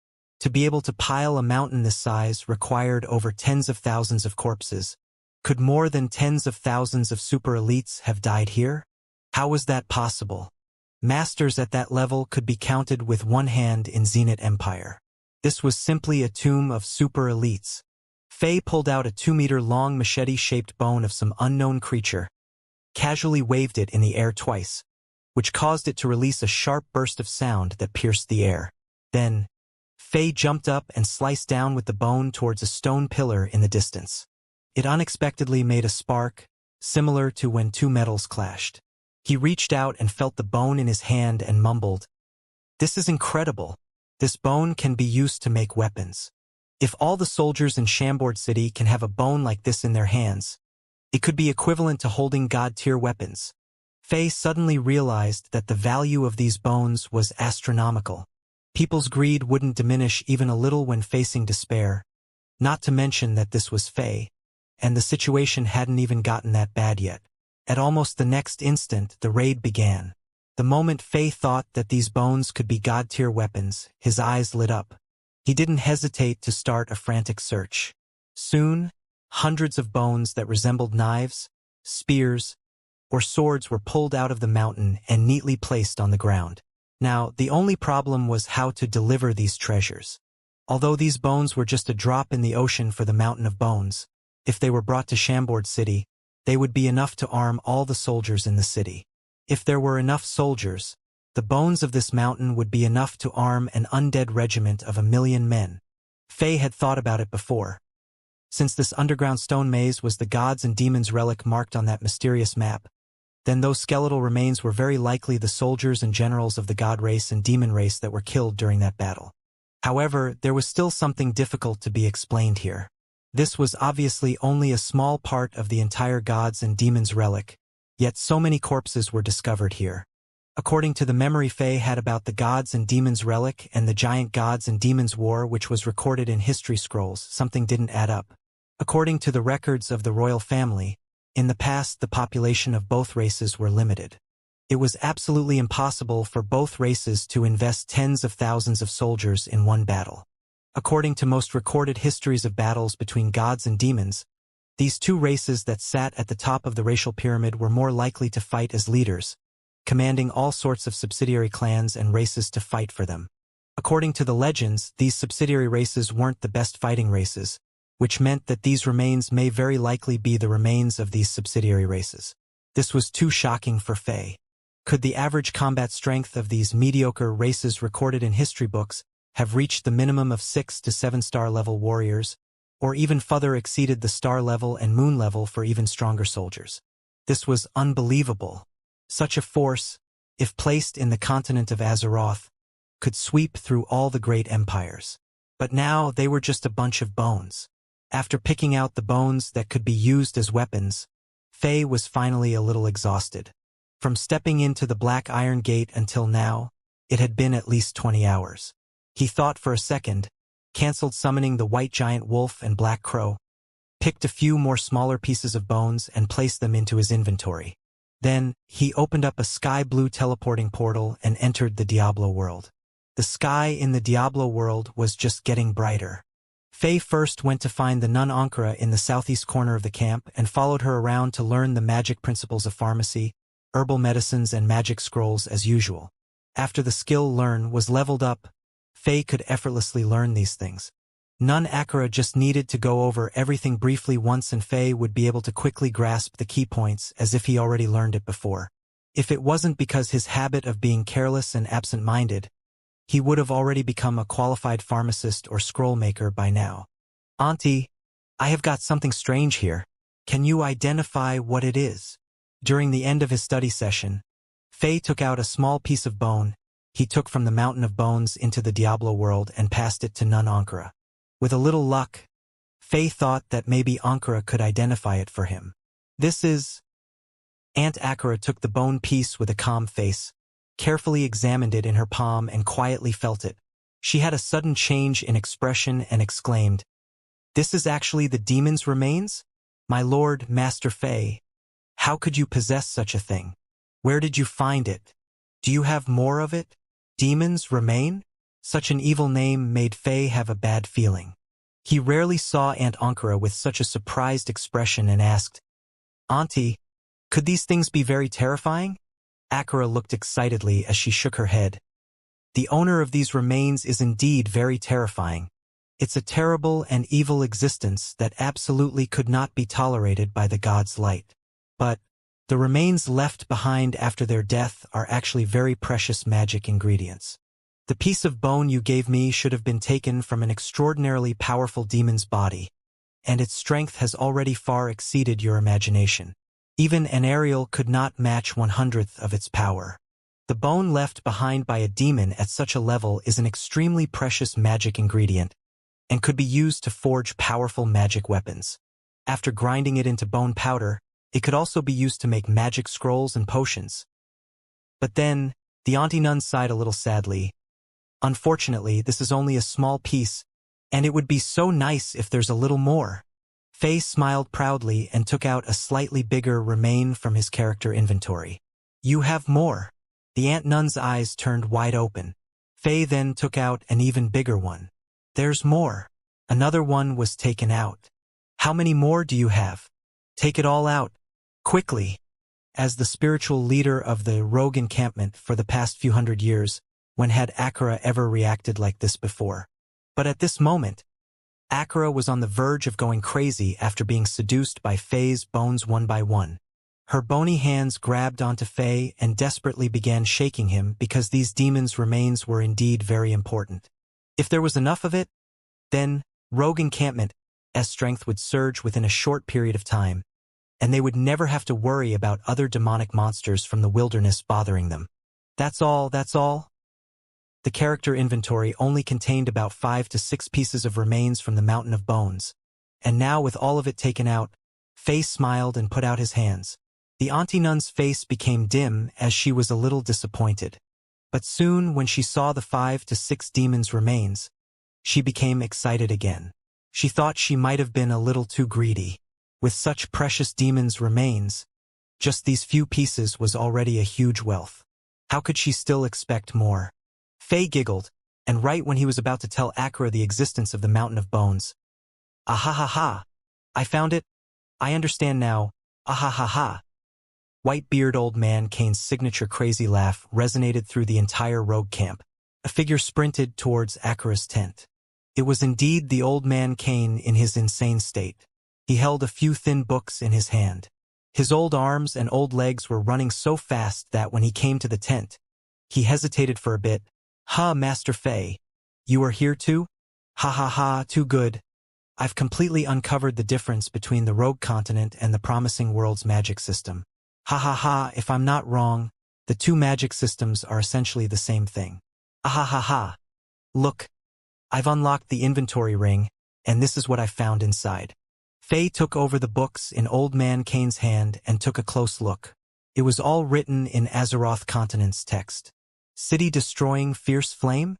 To be able to pile a mountain this size required over tens of thousands of corpses. Could more than tens of thousands of super elites have died here? How was that possible? Masters at that level could be counted with one hand in Zenith Empire. This was simply a tomb of super elites. Fei pulled out a 2-meter-long machete-shaped bone of some unknown creature, casually waved it in the air twice, which caused it to release a sharp burst of sound that pierced the air. Then, Fei jumped up and sliced down with the bone towards a stone pillar in the distance. It unexpectedly made a spark, similar to when two metals clashed. He reached out and felt the bone in his hand and mumbled, "This is incredible. This bone can be used to make weapons. If all the soldiers in Chambord City can have a bone like this in their hands, it could be equivalent to holding god-tier weapons." Fei suddenly realized that the value of these bones was astronomical. People's greed wouldn't diminish even a little when facing despair, not to mention that this was Fei, and the situation hadn't even gotten that bad yet. At almost the next instant, the raid began. The moment Fei thought that these bones could be god-tier weapons, his eyes lit up. He didn't hesitate to start a frantic search. Soon, hundreds of bones that resembled knives, spears, or swords were pulled out of the mountain and neatly placed on the ground. Now, the only problem was how to deliver these treasures. Although these bones were just a drop in the ocean for the Mountain of Bones, if they were brought to Chambord City, they would be enough to arm all the soldiers in the city. If there were enough soldiers, the bones of this mountain would be enough to arm an undead regiment of 1,000,000 men. Fei had thought about it before. Since this underground stone maze was the gods' and demons' relic marked on that mysterious map, then those skeletal remains were very likely the soldiers and generals of the god race and demon race that were killed during that battle. However, there was still something difficult to be explained here. This was obviously only a small part of the entire gods and demons relic, yet so many corpses were discovered here. According to the memory Fei had about the gods and demons relic and the giant gods and demons war which was recorded in history scrolls, something didn't add up. According to the records of the royal family, in the past the population of both races were limited. It was absolutely impossible for both races to invest tens of thousands of soldiers in one battle. According to most recorded histories of battles between gods and demons, these two races that sat at the top of the racial pyramid were more likely to fight as leaders, commanding all sorts of subsidiary clans and races to fight for them. According to the legends, these subsidiary races weren't the best fighting races, which meant that these remains may very likely be the remains of these subsidiary races. This was too shocking for Fei. Could the average combat strength of these mediocre races recorded in history books have reached the minimum of 6 to 7-star level warriors, or even further exceeded the star level and moon level for even stronger soldiers? This was unbelievable. Such a force, if placed in the continent of Azeroth, could sweep through all the great empires. But now they were just a bunch of bones. After picking out the bones that could be used as weapons, Fei was finally a little exhausted. From stepping into the Black Iron Gate until now, it had been at least 20 hours. He thought for a second, cancelled summoning the White Giant Wolf and Black Crow, picked a few more smaller pieces of bones and placed them into his inventory. Then, he opened up a sky-blue teleporting portal and entered the Diablo world. The sky in the Diablo world was just getting brighter. Fei first went to find the nun Ankara in the southeast corner of the camp and followed her around to learn the magic principles of pharmacy, herbal medicines and magic scrolls as usual. After the skill learn was leveled up, Fei could effortlessly learn these things. Nun Ankara just needed to go over everything briefly once and Fei would be able to quickly grasp the key points as if he already learned it before. If it wasn't because his habit of being careless and absent-minded, he would have already become a qualified pharmacist or scroll maker by now. "Auntie, I have got something strange here. Can you identify what it is?" During the end of his study session, Fei took out a small piece of bone he took from the Mountain of Bones into the Diablo world and passed it to Nun Ankara. With a little luck, Fei thought that maybe Ankara could identify it for him. "This is Aunt Akira took the bone piece with a calm face, carefully examined it in her palm and quietly felt it. She had a sudden change in expression and exclaimed, "This is actually the demon's remains? My lord, Master Fei, how could you possess such a thing? Where did you find it? Do you have more of it? Demon's remain?" Such an evil name made Fei have a bad feeling. He rarely saw Aunt Akira with such a surprised expression and asked, "Auntie, could these things be very terrifying?" Akira looked excitedly as she shook her head. "The owner of these remains is indeed very terrifying. It's a terrible and evil existence that absolutely could not be tolerated by the god's light. But the remains left behind after their death are actually very precious magic ingredients. The piece of bone you gave me should have been taken from an extraordinarily powerful demon's body, and its strength has already far exceeded your imagination. Even an Ariel could not match 1/100th of its power. The bone left behind by a demon at such a level is an extremely precious magic ingredient, and could be used to forge powerful magic weapons. After grinding it into bone powder, it could also be used to make magic scrolls and potions." But then, the auntie nun sighed a little sadly. "Unfortunately, this is only a small piece, and it would be so nice if there's a little more." Fei smiled proudly and took out a slightly bigger remain from his character inventory. "You have more." The Aunt Nun's eyes turned wide open. Fei then took out an even bigger one. "There's more." Another one was taken out. "How many more do you have? Take it all out, quickly." As the spiritual leader of the rogue encampment for the past few hundred years, when had Akira ever reacted like this before? But at this moment, Akira was on the verge of going crazy after being seduced by Fei's bones one by one. Her bony hands grabbed onto Fei and desperately began shaking him because these demons' remains were indeed very important. If there was enough of it, then rogue encampment's strength would surge within a short period of time, and they would never have to worry about other demonic monsters from the wilderness bothering them. That's all. The character inventory only contained about 5 to 6 pieces of remains from the Mountain of Bones, and now with all of it taken out, Fei smiled and put out his hands. The auntie nun's face became dim as she was a little disappointed. But soon, when she saw the 5 to 6 demons' remains, she became excited again. She thought she might have been a little too greedy. With such precious demons' remains, just these few pieces was already a huge wealth. How could she still expect more? Fei giggled, and right when he was about to tell Akira the existence of the Mountain of Bones, "Ahahaha! I found it! I understand now! Ahahaha!" White-beard Old Man Kane's signature crazy laugh resonated through the entire rogue camp. A figure sprinted towards Akira's tent. It was indeed the Old Man Kane in his insane state. He held a few thin books in his hand. His old arms and old legs were running so fast that when he came to the tent, he hesitated for a bit. "Ha, Master Fei, you are here too? Ha ha ha, too good. I've completely uncovered the difference between the rogue continent and the promising world's magic system. Ha ha ha, if I'm not wrong, the two magic systems are essentially the same thing. Ah ha ha ha. Look, I've unlocked the inventory ring, and this is what I found inside." Fei took over the books in Old Man Kane's hand and took a close look. It was all written in Azeroth Continent's text. City-destroying fierce flame?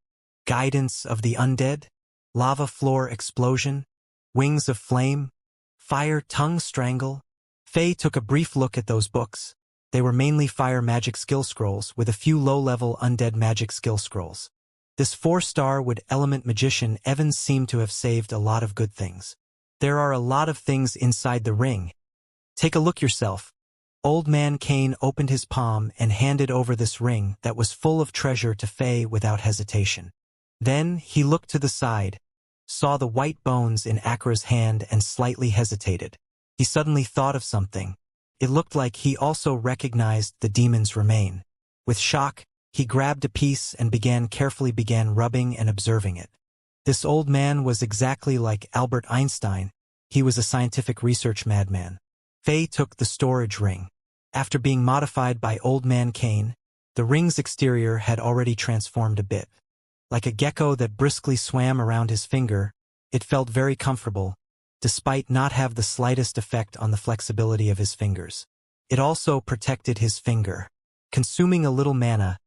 Guidance of the undead? Lava floor explosion? Wings of flame? Fire tongue strangle? Fei took a brief look at those books. They were mainly fire magic skill scrolls with a few low-level undead magic skill scrolls. This 4-star wood element magician Evans seemed to have saved a lot of good things. There are a lot of things inside the ring. Take a look yourself. Old Man Kane opened his palm and handed over this ring that was full of treasure to Fei without hesitation. Then he looked to the side, saw the white bones in Akira's hand and slightly hesitated. He suddenly thought of something. It looked like he also recognized the demon's remain. With shock, he grabbed a piece and carefully began rubbing and observing it. This old man was exactly like Albert Einstein. He was a scientific research madman. Fei took the storage ring. After being modified by Old Man Kane, the ring's exterior had already transformed a bit. Like a gecko that briskly swam around his finger, it felt very comfortable, despite not have the slightest effect on the flexibility of his fingers. It also protected his finger. Consuming a little mana,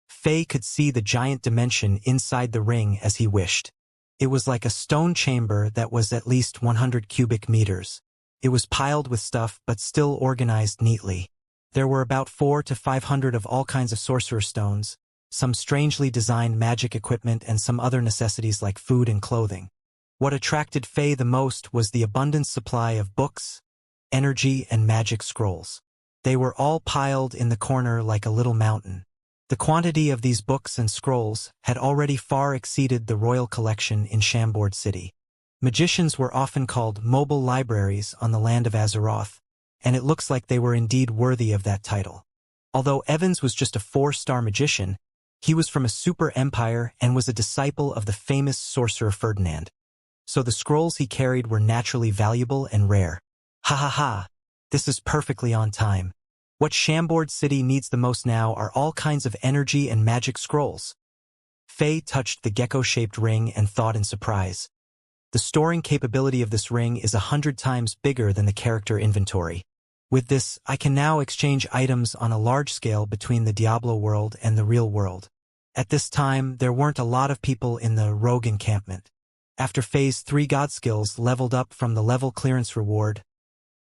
Faye could see the giant dimension inside the ring as he wished. It was like a stone chamber that was at least 100 cubic meters. It was piled with stuff but still organized neatly. There were about 400 to 500 of all kinds of sorcerer stones, some strangely designed magic equipment and some other necessities like food and clothing. What attracted Faye the most was the abundant supply of books, energy, and magic scrolls. They were all piled in the corner like a little mountain. The quantity of these books and scrolls had already far exceeded the royal collection in Chambord City. Magicians were often called mobile libraries on the land of Azeroth, and it looks like they were indeed worthy of that title. Although Evans was just a 4-star magician, he was from a super empire and was a disciple of the famous sorcerer Ferdinand. So the scrolls he carried were naturally valuable and rare. Ha ha ha! This is perfectly on time. What Chambord City needs the most now are all kinds of energy and magic scrolls. Faye touched the gecko-shaped ring and thought in surprise. The storing capability of this ring is 100 times bigger than the character inventory. With this, I can now exchange items on a large scale between the Diablo world and the real world. At this time, there weren't a lot of people in the rogue encampment. After Faye's 3 god skills leveled up from the level clearance reward,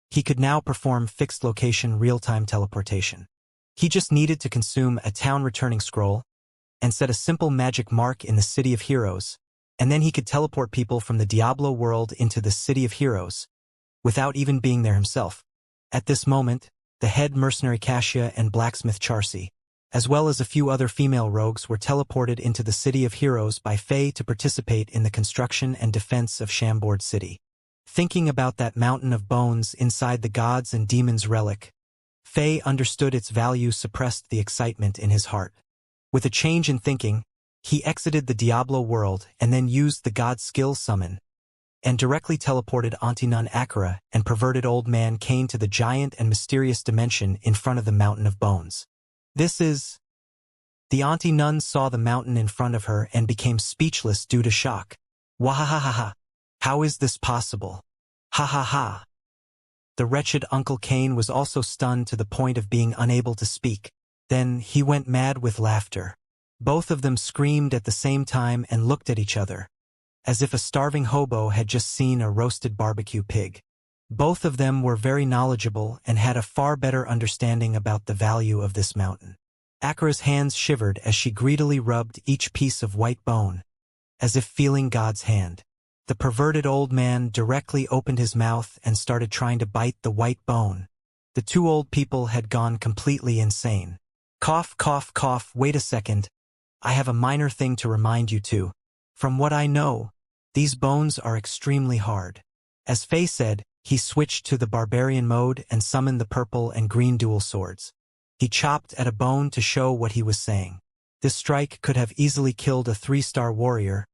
he could now perform fixed location real-time teleportation. He just needed to consume a town returning scroll and set a simple magic mark in the City of Heroes, and then he could teleport people from the Diablo world into the City of Heroes without even being there himself. At this moment, the head mercenary Xianxia and blacksmith Charcy, as well as a few other female rogues, were teleported into the City of Heroes by Faye to participate in the construction and defense of Chambord City. Thinking about that mountain of bones inside the gods and demons relic, Faye understood its value suppressed the excitement in his heart. With a change in thinking, he exited the Diablo world and then used the god skill summon, and directly teleported Auntie Nun Akira and perverted old man Cain to the giant and mysterious dimension in front of the mountain of bones. This is... The Auntie Nun saw the mountain in front of her and became speechless due to shock. Wahahaha! How is this possible? Ha ha ha! The wretched Uncle Cain was also stunned to the point of being unable to speak. Then he went mad with laughter. Both of them screamed at the same time and looked at each other, as if a starving hobo had just seen a roasted barbecue pig. Both of them were very knowledgeable and had a far better understanding about the value of this mountain. Akira's hands shivered as she greedily rubbed each piece of white bone, as if feeling God's hand. The perverted old man directly opened his mouth and started trying to bite the white bone. The 2 old people had gone completely insane. Cough, cough, cough, wait a second. I have a minor thing to remind you two. From what I know, these bones are extremely hard. As Faye said, he switched to the barbarian mode and summoned the purple and green dual swords. He chopped at a bone to show what he was saying. This strike could have easily killed a 3-star warrior,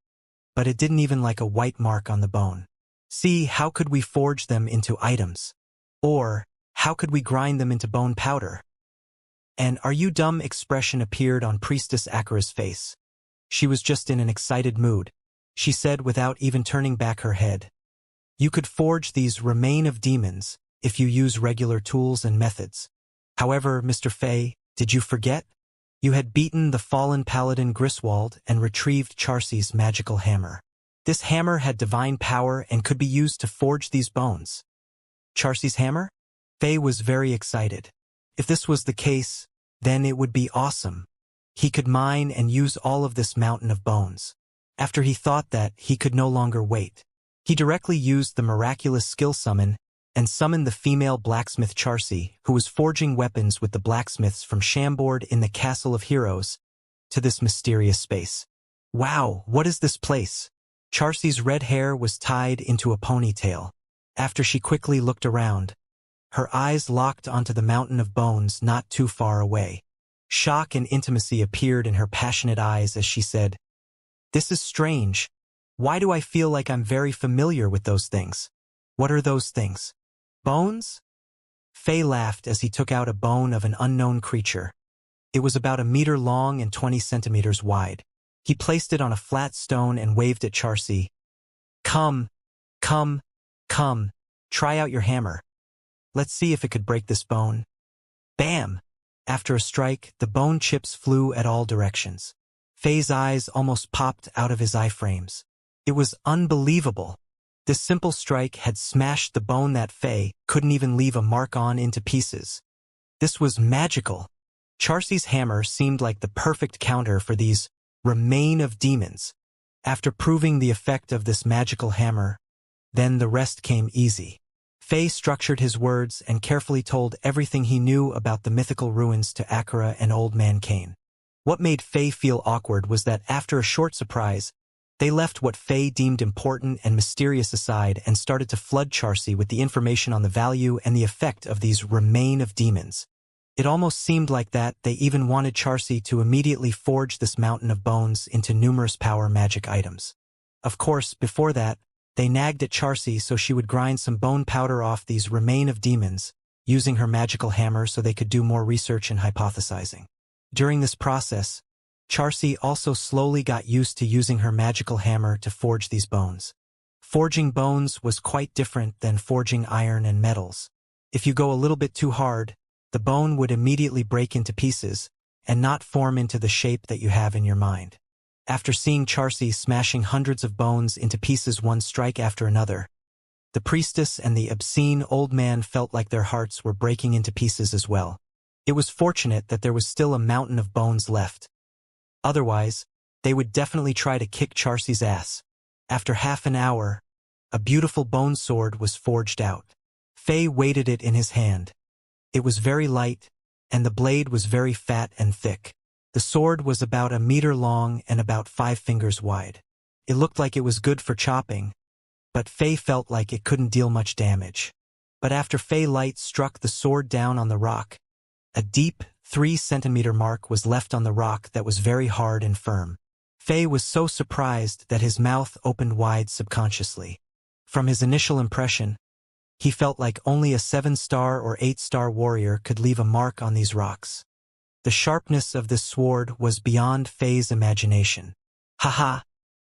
but it didn't even like a white mark on the bone. See, how could we forge them into items? Or, how could we grind them into bone powder? An "are you dumb" expression appeared on Priestess Akira's face. She was just in an excited mood. She said without even turning back her head, "You could forge these remain of demons if you use regular tools and methods. However, Mr. Faye, did you forget? You had beaten the fallen paladin Griswold and retrieved Charcy's magical hammer. This hammer had divine power and could be used to forge these bones." Charcy's hammer? Faye was very excited. If this was the case, then it would be awesome. He could mine and use all of this mountain of bones. After he thought that, he could no longer wait. He directly used the miraculous skill summon and summoned the female blacksmith Charcy, who was forging weapons with the blacksmiths from Chambord in the Castle of Heroes, to this mysterious space. Wow, what is this place? Charcy's red hair was tied into a ponytail. After she quickly looked around, her eyes locked onto the mountain of bones not too far away. Shock and intimacy appeared in her passionate eyes as she said, "This is strange. Why do I feel like I'm very familiar with those things? What are those things? Bones?" Faye laughed as he took out a bone of an unknown creature. It was about 1 meter long and 20 centimeters wide. He placed it on a flat stone and waved at Charcy. Come, come, try out your hammer. Let's see if it could break this bone." Bam! After a strike, the bone chips flew at all directions. Faye's eyes almost popped out of his eye frames. It was unbelievable. This simple strike had smashed the bone that Faye couldn't even leave a mark on into pieces. This was magical. Charcy's hammer seemed like the perfect counter for these remain of demons. After proving the effect of this magical hammer, then the rest came easy. Faye structured his words and carefully told everything he knew about the mythical ruins to Akira and Old Man Kane. What made Faye feel awkward was that after a short surprise, they left what Faye deemed important and mysterious aside and started to flood Charcy with the information on the value and the effect of these remain of demons. It almost seemed like that they even wanted Charcy to immediately forge this mountain of bones into numerous power magic items. Of course, before that, they nagged at Charcy so she would grind some bone powder off these remain of demons, using her magical hammer so they could do more research and hypothesizing. During this process, Charcy also slowly got used to using her magical hammer to forge these bones. Forging bones was quite different than forging iron and metals. If you go a little bit too hard, the bone would immediately break into pieces and not form into the shape that you have in your mind. After seeing Charcy smashing hundreds of bones into pieces one strike after another, the priestess and the obscene old man felt like their hearts were breaking into pieces as well. It was fortunate that there was still a mountain of bones left. Otherwise, they would definitely try to kick Charcy's ass. After half an hour, a beautiful bone sword was forged out. Faye weighted it in his hand. It was very light, and the blade was very fat and thick. The sword was about 1 meter long and about 5 fingers wide. It looked like it was good for chopping, but Faye felt like it couldn't deal much damage. But after Faye Light struck the sword down on the rock, a deep 3-centimeter mark was left on the rock that was very hard and firm. Faye was so surprised that his mouth opened wide subconsciously. From his initial impression, he felt like only a 7-star or 8-star warrior could leave a mark on these rocks. The sharpness of this sword was beyond Faye's imagination. Haha,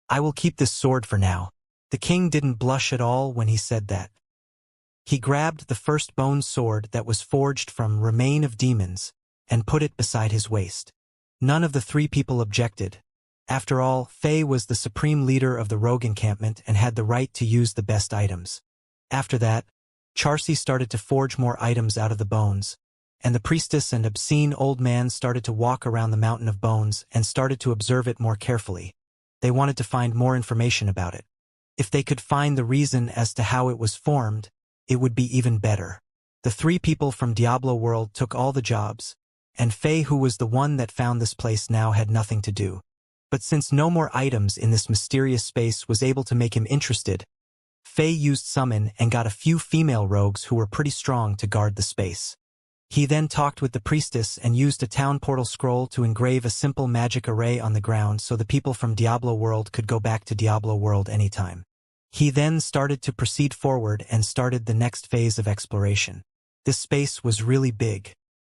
I will keep this sword for now. The king didn't blush at all when he said that. He grabbed the first bone sword that was forged from remain of demons and put it beside his waist. None of the 3 people objected. After all, Faye was the supreme leader of the rogue encampment and had the right to use the best items. After that, Charcy started to forge more items out of the bones, and the priestess and obscene old man started to walk around the mountain of bones and started to observe it more carefully. They wanted to find more information about it. If they could find the reason as to how it was formed, it would be even better. The 3 people from Diablo World took all the jobs, and Faye, who was the one that found this place, now had nothing to do. But since no more items in this mysterious space was able to make him interested, Faye used summon and got a few female rogues who were pretty strong to guard the space. He then talked with the priestess and used a town portal scroll to engrave a simple magic array on the ground so the people from Diablo World could go back to Diablo World anytime. He then started to proceed forward and started the next phase of exploration. This space was really big.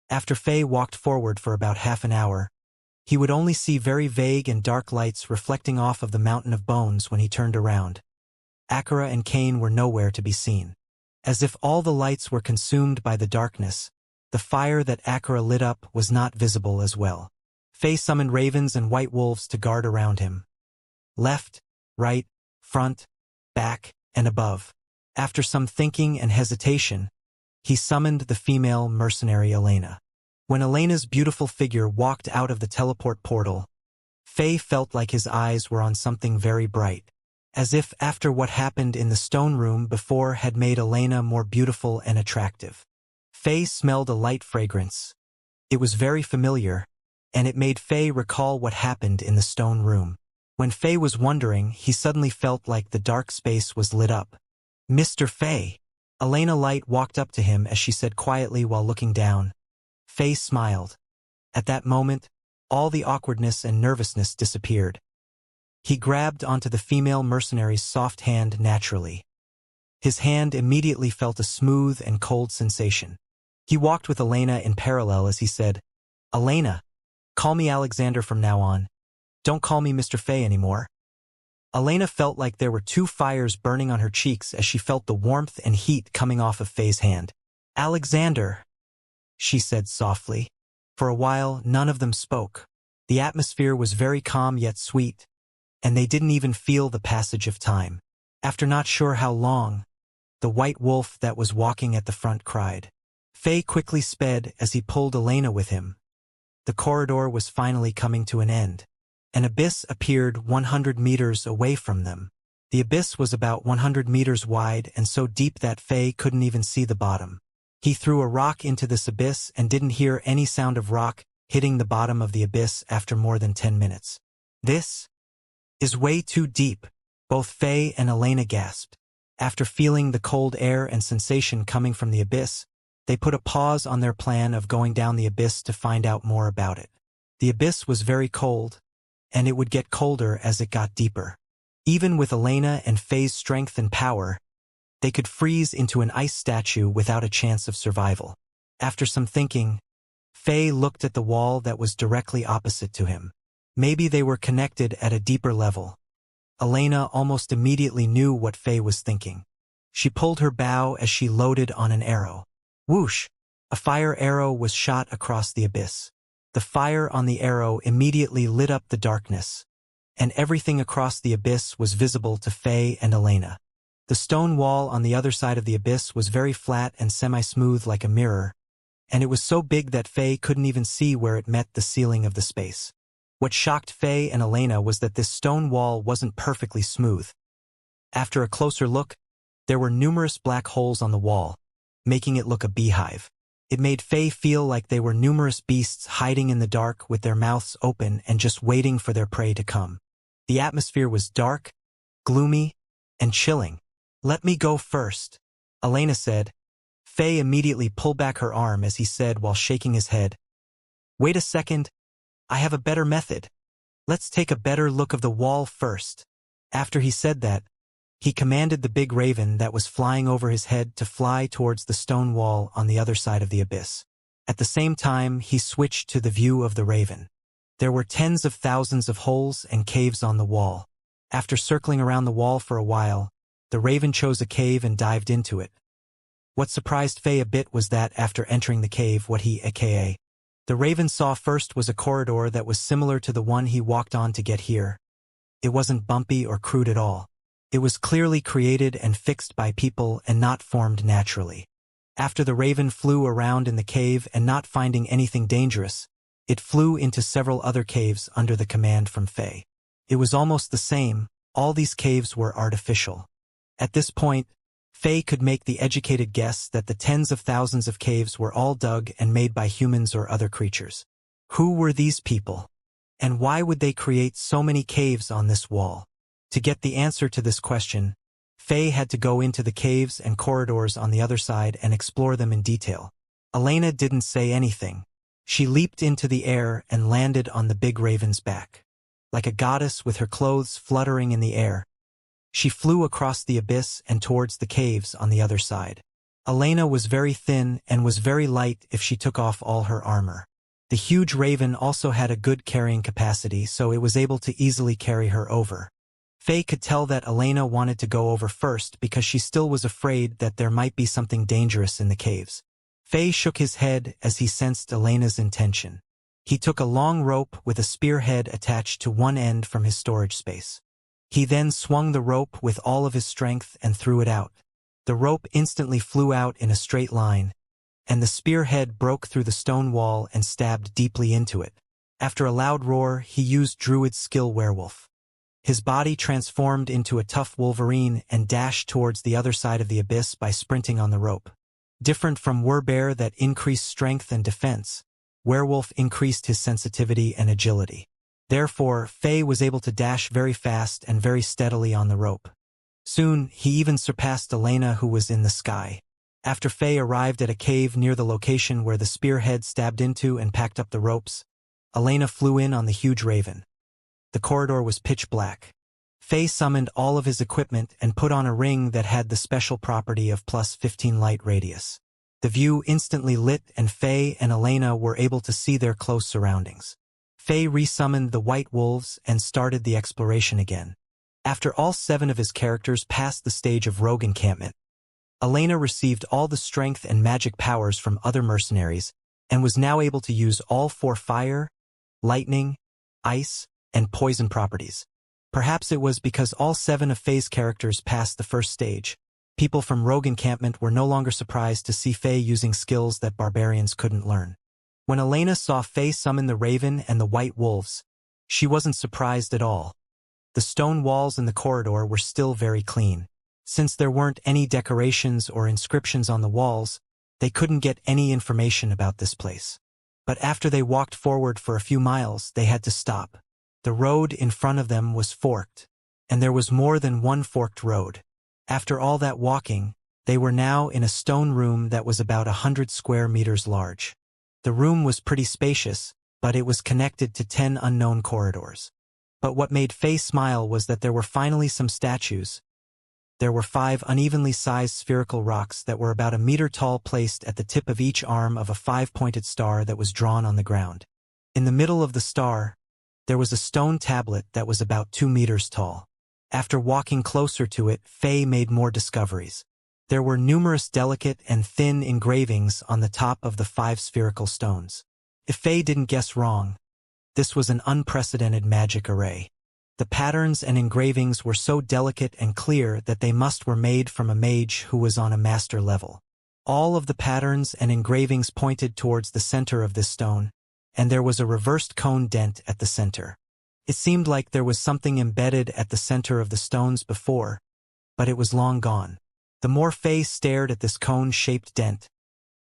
After Faye walked forward for about half an hour, he would only see very vague and dark lights reflecting off of the mountain of bones when he turned around. Akira and Kane were nowhere to be seen. As if all the lights were consumed by the darkness, the fire that Akira lit up was not visible as well. Faye summoned ravens and white wolves to guard around him. Left, right, front, back, and above. After some thinking and hesitation, he summoned the female mercenary Elena. When Elena's beautiful figure walked out of the teleport portal, Faye felt like his eyes were on something very bright, as if after what happened in the stone room before had made Elena more beautiful and attractive. Faye smelled a light fragrance. It was very familiar, and it made Faye recall what happened in the stone room. When Faye was wondering, he suddenly felt like the dark space was lit up. "Mr. Faye." Elena Light walked up to him as she said quietly while looking down. Faye smiled. At that moment, all the awkwardness and nervousness disappeared. He grabbed onto the female mercenary's soft hand naturally. His hand immediately felt a smooth and cold sensation. He walked with Elena in parallel as he said, "Elena, call me Alexander from now on. Don't call me Mr. Faye anymore." Elena felt like there were 2 fires burning on her cheeks as she felt the warmth and heat coming off of Faye's hand. "Alexander." she said softly. For a while, none of them spoke. The atmosphere was very calm yet sweet, and they didn't even feel the passage of time. After not sure how long, the white wolf that was walking at the front cried. Faye quickly sped as he pulled Elena with him. The corridor was finally coming to an end. An abyss appeared 100 meters away from them. The abyss was about 100 meters wide and so deep that Faye couldn't even see the bottom. He threw a rock into this abyss and didn't hear any sound of rock hitting the bottom of the abyss after more than 10 minutes. This is way too deep, both Faye and Elena gasped. After feeling the cold air and sensation coming from the abyss, they put a pause on their plan of going down the abyss to find out more about it. The abyss was very cold, and it would get colder as it got deeper. Even with Elena and Faye's strength and power, they could freeze into an ice statue without a chance of survival. After some thinking, Faye looked at the wall that was directly opposite to him. Maybe they were connected at a deeper level. Elena almost immediately knew what Faye was thinking. She pulled her bow as she loaded on an arrow. Whoosh! A fire arrow was shot across the abyss. The fire on the arrow immediately lit up the darkness, and everything across the abyss was visible to Faye and Elena. The stone wall on the other side of the abyss was very flat and semi-smooth like a mirror, and it was so big that Faye couldn't even see where it met the ceiling of the space. What shocked Faye and Elena was that this stone wall wasn't perfectly smooth. After a closer look, there were numerous black holes on the wall, making it look a beehive. It made Faye feel like they were numerous beasts hiding in the dark with their mouths open and just waiting for their prey to come. The atmosphere was dark, gloomy, and chilling. Let me go first, Elena said. Faye immediately pulled back her arm as he said while shaking his head. Wait a second, I have a better method. Let's take a better look of the wall first. After he said that, he commanded the big raven that was flying over his head to fly towards the stone wall on the other side of the abyss. At the same time, he switched to the view of the raven. There were tens of thousands of holes and caves on the wall. After circling around the wall for a while, the raven chose a cave and dived into it. What surprised Faye a bit was that after entering the cave, the raven saw first was a corridor that was similar to the one he walked on to get here. It wasn't bumpy or crude at all. It was clearly created and fixed by people and not formed naturally. After the raven flew around in the cave and not finding anything dangerous, it flew into several other caves under the command from Faye. It was almost the same, all these caves were artificial. At this point, Faye could make the educated guess that the tens of thousands of caves were all dug and made by humans or other creatures. Who were these people? And why would they create so many caves on this wall? To get the answer to this question, Faye had to go into the caves and corridors on the other side and explore them in detail. Elena didn't say anything. She leaped into the air and landed on the big raven's back. Like a goddess with her clothes fluttering in the air, she flew across the abyss and towards the caves on the other side. Elena was very thin and was very light if she took off all her armor. The huge raven also had a good carrying capacity, so it was able to easily carry her over. Faye could tell that Elena wanted to go over first because she still was afraid that there might be something dangerous in the caves. Faye shook his head as he sensed Elena's intention. He took a long rope with a spearhead attached to one end from his storage space. He then swung the rope with all of his strength and threw it out. The rope instantly flew out in a straight line, and the spearhead broke through the stone wall and stabbed deeply into it. After a loud roar, he used Druid's skill Werewolf. His body transformed into a tough wolverine and dashed towards the other side of the abyss by sprinting on the rope. Different from Werbear that increased strength and defense, Werewolf increased his sensitivity and agility. Therefore, Faye was able to dash very fast and very steadily on the rope. Soon, he even surpassed Elena, who was in the sky. After Faye arrived at a cave near the location where the spearhead stabbed into and packed up the ropes, Elena flew in on the huge raven. The corridor was pitch black. Faye summoned all of his equipment and put on a ring that had the special property of +15 light radius. The view instantly lit and Faye and Elena were able to see their close surroundings. Faye resummoned the white wolves and started the exploration again. After all 7 of his characters passed the stage of rogue encampment, Elena received all the strength and magic powers from other mercenaries and was now able to use all 4 fire, lightning, ice, and poison properties. Perhaps it was because all 7 of Faye's characters passed the first stage. People from Rogue Encampment were no longer surprised to see Faye using skills that barbarians couldn't learn. When Elena saw Faye summon the Raven and the White Wolves, she wasn't surprised at all. The stone walls in the corridor were still very clean. Since there weren't any decorations or inscriptions on the walls, they couldn't get any information about this place. But after they walked forward for a few miles, they had to stop. The road in front of them was forked, and there was more than one forked road. After all that walking, they were now in a stone room that was about 100 square meters large. The room was pretty spacious, but it was connected to 10 unknown corridors. But what made Faye smile was that there were finally some statues. There were 5 unevenly sized spherical rocks that were about a meter tall placed at the tip of each arm of a 5-pointed star that was drawn on the ground. In the middle of the star, there was a stone tablet that was about 2 meters tall. After walking closer to it, Faye made more discoveries. There were numerous delicate and thin engravings on the top of the 5 spherical stones. If Faye didn't guess wrong, this was an unprecedented magic array. The patterns and engravings were so delicate and clear that they were made from a mage who was on a master level. All of the patterns and engravings pointed towards the center of this stone, and there was a reversed cone dent at the center. It seemed like there was something embedded at the center of the stones before, but it was long gone. The more Faye stared at this cone-shaped dent,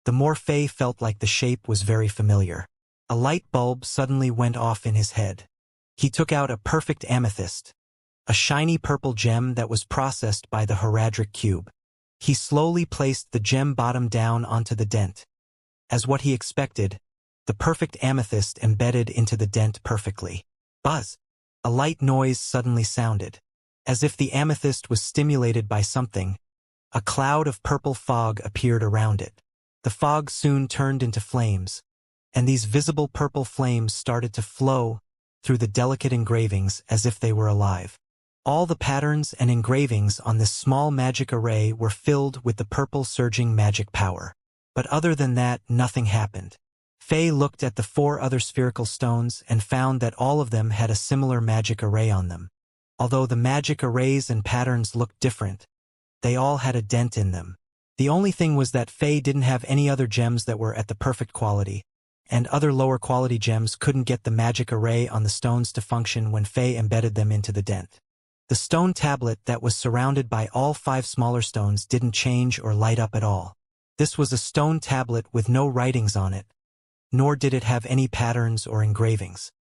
the more Faye felt like the shape was very familiar. A light bulb suddenly went off in his head. He took out a perfect amethyst, a shiny purple gem that was processed by the Heradric cube. He slowly placed the gem bottom down onto the dent. As what he expected, the perfect amethyst embedded into the dent perfectly. Buzz! A light noise suddenly sounded. As if the amethyst was stimulated by something, a cloud of purple fog appeared around it. The fog soon turned into flames, and these visible purple flames started to flow through the delicate engravings as if they were alive. All the patterns and engravings on this small magic array were filled with the purple surging magic power. But other than that, nothing happened. Faye looked at the 4 other spherical stones and found that all of them had a similar magic array on them. Although the magic arrays and patterns looked different, they all had a dent in them. The only thing was that Faye didn't have any other gems that were at the perfect quality, and other lower quality gems couldn't get the magic array on the stones to function when Faye embedded them into the dent. The stone tablet that was surrounded by all 5 smaller stones didn't change or light up at all. This was a stone tablet with no writings on it, nor did it have any patterns or engravings.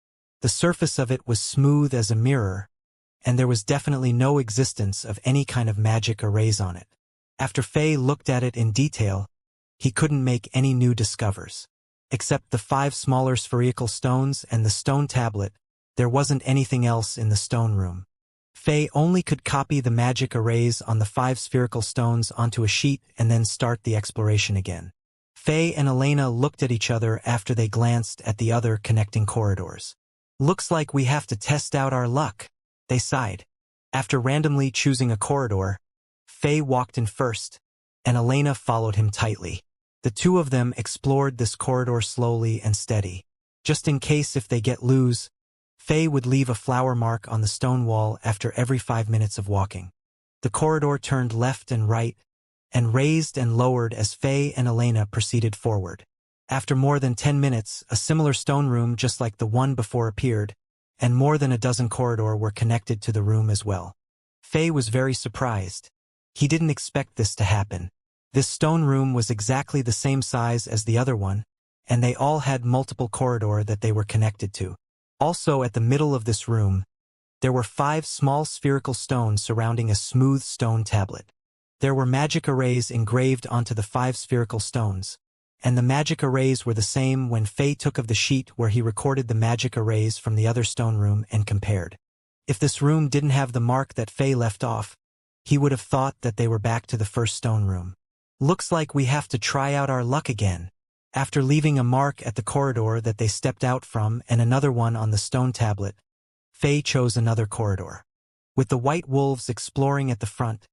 The surface of it was smooth as a mirror, and there was definitely no existence of any kind of magic arrays on it. After Faye looked at it in detail, he couldn't make any new discoveries. Except the 5 smaller spherical stones and the stone tablet, there wasn't anything else in the stone room. Faye only could copy the magic arrays on the 5 spherical stones onto a sheet and then start the exploration again. Faye and Elena looked at each other after they glanced at the other connecting corridors. "Looks like we have to test out our luck," they sighed. After randomly choosing a corridor, Faye walked in first, and Elena followed him tightly. The 2 of them explored this corridor slowly and steady. Just in case if they get loose, Faye would leave a flower mark on the stone wall after every 5 minutes of walking. The corridor turned left and right, and raised and lowered as Faye and Elena proceeded forward. After more than 10 minutes, a similar stone room just like the one before appeared, and more than a dozen corridors were connected to the room as well. Faye was very surprised. He didn't expect this to happen. This stone room was exactly the same size as the other one, and they all had multiple corridors that they were connected to. Also at the middle of this room, there were 5 small spherical stones surrounding a smooth stone tablet. There were magic arrays engraved onto the 5 spherical stones, and the magic arrays were the same when Faye took of the sheet where he recorded the magic arrays from the other stone room and compared. If this room didn't have the mark that Faye left off, he would have thought that they were back to the first stone room. "Looks like we have to try out our luck again." After leaving a mark at the corridor that they stepped out from and another one on the stone tablet, Faye chose another corridor. With the white wolves exploring at the front,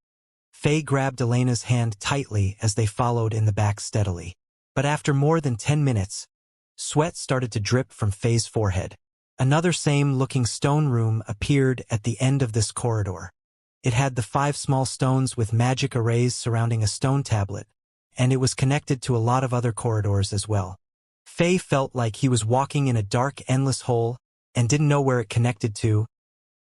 Faye grabbed Elena's hand tightly as they followed in the back steadily. But after more than 10 minutes, Sweat started to drip from Faye's forehead. Another same-looking stone room appeared at the end of this corridor. It had the 5 small stones with magic arrays surrounding a stone tablet, and it was connected to a lot of other corridors as well. Faye felt like he was walking in a dark, endless hole and didn't know where it connected to.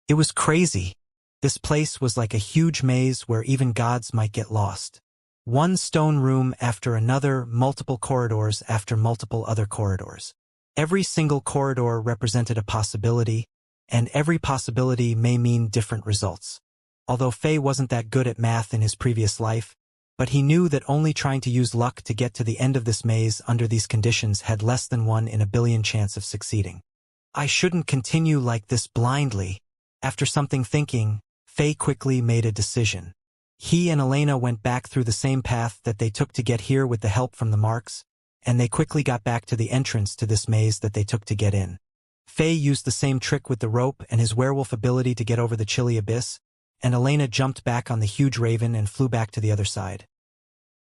It was crazy. This place was like a huge maze where even gods might get lost. One stone room after another, multiple corridors after multiple other corridors. Every single corridor represented a possibility, and every possibility may mean different results. Although Faye wasn't that good at math in his previous life, but he knew that only trying to use luck to get to the end of this maze under these conditions had less than 1 in a billion chance of succeeding. I shouldn't continue like this blindly. After something thinking, Faye quickly made a decision. He and Elena went back through the same path that they took to get here with the help from the marks, and they quickly got back to the entrance to this maze that they took to get in. Faye used the same trick with the rope and his werewolf ability to get over the chilly abyss, and Elena jumped back on the huge raven and flew back to the other side.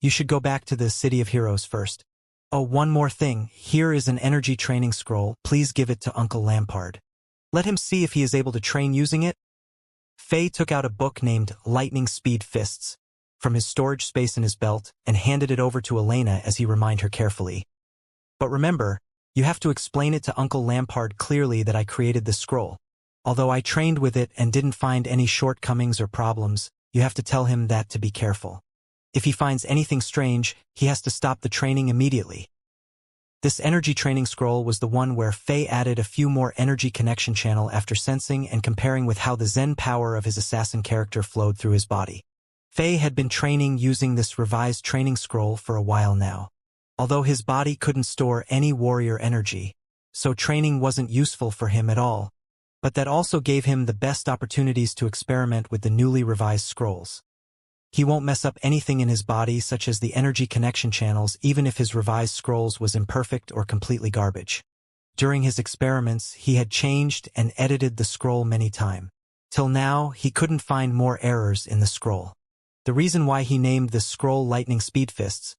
You should go back to the City of Heroes first. Oh, one more thing. Here is an energy training scroll. Please give it to Uncle Lampard. Let him see if he is able to train using it. Faye took out a book named Lightning Speed Fists from his storage space in his belt and handed it over to Elena as he reminded her carefully. But remember, you have to explain it to Uncle Lampard clearly that I created this scroll. Although I trained with it and didn't find any shortcomings or problems, you have to tell him that to be careful. If he finds anything strange, he has to stop the training immediately. This energy training scroll was the one where Faye added a few more energy connection channel after sensing and comparing with how the Zen power of his assassin character flowed through his body. Faye had been training using this revised training scroll for a while now. Although his body couldn't store any warrior energy, so training wasn't useful for him at all, but that also gave him the best opportunities to experiment with the newly revised scrolls. He won't mess up anything in his body such as the energy connection channels even if his revised scrolls was imperfect or completely garbage. During his experiments, he had changed and edited the scroll many times. Till now, he couldn't find more errors in the scroll. The reason why he named this scroll Lightning Speed Fists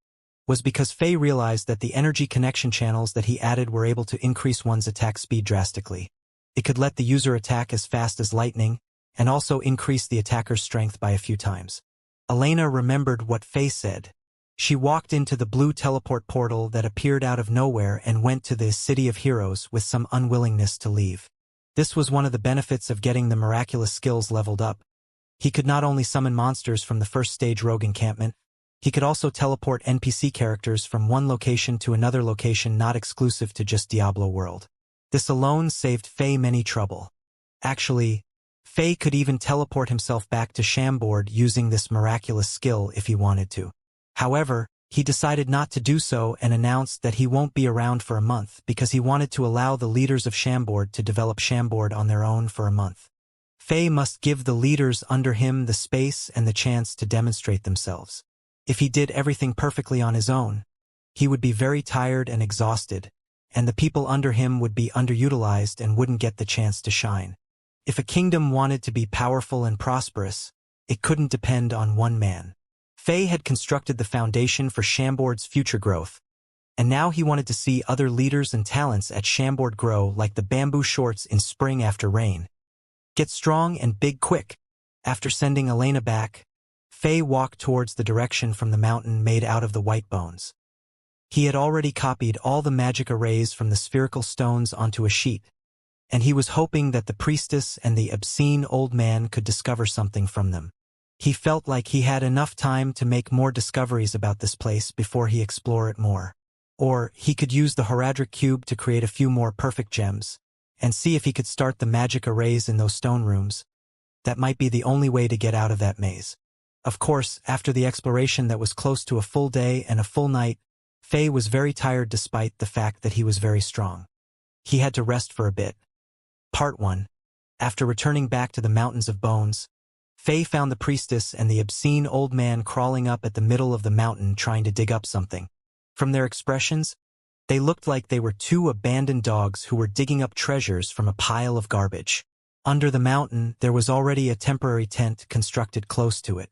was because Faye realized that the energy connection channels that he added were able to increase one's attack speed drastically. It could let the user attack as fast as lightning and also increase the attacker's strength by a few times. Elena remembered what Faye said. She walked into the blue teleport portal that appeared out of nowhere and went to the City of Heroes with some unwillingness to leave. This was one of the benefits of getting the miraculous skills leveled up. He could not only summon monsters from the first stage rogue encampment, he could also teleport NPC characters from one location to another location not exclusive to just Diablo World. This alone saved Faye many trouble. Actually, Faye could even teleport himself back to Chambord using this miraculous skill if he wanted to. However, he decided not to do so and announced that he won't be around for a month because he wanted to allow the leaders of Chambord to develop Chambord on their own for a month. Faye must give the leaders under him the space and the chance to demonstrate themselves. If he did everything perfectly on his own, he would be very tired and exhausted, and the people under him would be underutilized and wouldn't get the chance to shine. If a kingdom wanted to be powerful and prosperous, it couldn't depend on one man. Faye had constructed the foundation for Chambord's future growth, and now he wanted to see other leaders and talents at Chambord grow like the bamboo shorts in spring after rain. Get strong and big quick. After sending Elena back, Faye walked towards the direction from the mountain made out of the white bones. He had already copied all the magic arrays from the spherical stones onto a sheet, and he was hoping that the priestess and the obscene old man could discover something from them. He felt like he had enough time to make more discoveries about this place before he explored it more. Or he could use the Heradric cube to create a few more perfect gems, and see if he could start the magic arrays in those stone rooms. That might be the only way to get out of that maze. Of course, after the exploration that was close to a full day and a full night, Faye was very tired despite the fact that he was very strong. He had to rest for a bit. Part 1. After returning back to the Mountains of Bones, Faye found the priestess and the obscene old man crawling up at the middle of the mountain trying to dig up something. From their expressions, they looked like they were 2 abandoned dogs who were digging up treasures from a pile of garbage. Under the mountain, there was already a temporary tent constructed close to it.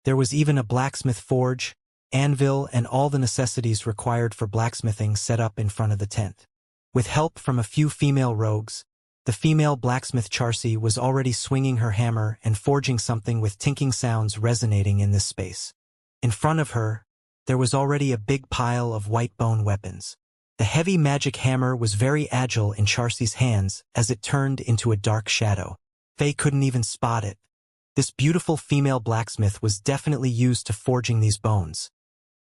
There was even a blacksmith forge, anvil, and all the necessities required for blacksmithing set up in front of the tent. With help from a few female rogues, the female blacksmith Charsi was already swinging her hammer and forging something with tinking sounds resonating in this space. In front of her, there was already a big pile of white bone weapons. The heavy magic hammer was very agile in Charsi's hands as it turned into a dark shadow. Faye couldn't even spot it. This beautiful female blacksmith was definitely used to forging these bones.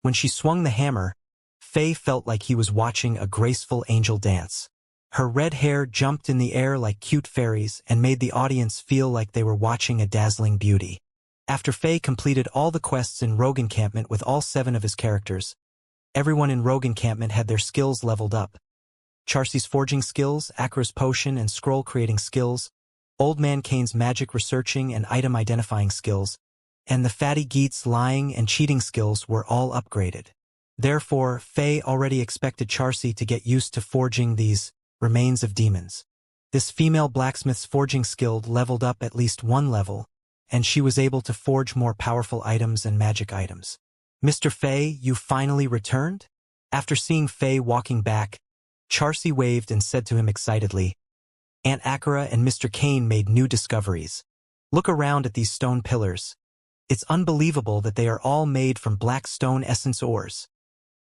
When she swung the hammer, Faye felt like he was watching a graceful angel dance. Her red hair jumped in the air like cute fairies and made the audience feel like they were watching a dazzling beauty. After Faye completed all the quests in Rogue Encampment with all 7 of his characters, everyone in Rogue Encampment had their skills leveled up. Charsi's forging skills, Akra's potion and scroll creating skills, Old Man Kane's magic researching and item identifying skills, and the Fatty Geet's lying and cheating skills were all upgraded. Therefore, Faye already expected Charsi to get used to forging these remains of demons. This female blacksmith's forging skill leveled up at least 1 level, and she was able to forge more powerful items and magic items. Mr. Faye, you finally returned? After seeing Faye walking back, Charsi waved and said to him excitedly, Aunt Akara and Mr. Kane made new discoveries. Look around at these stone pillars. It's unbelievable that they are all made from black stone essence ores.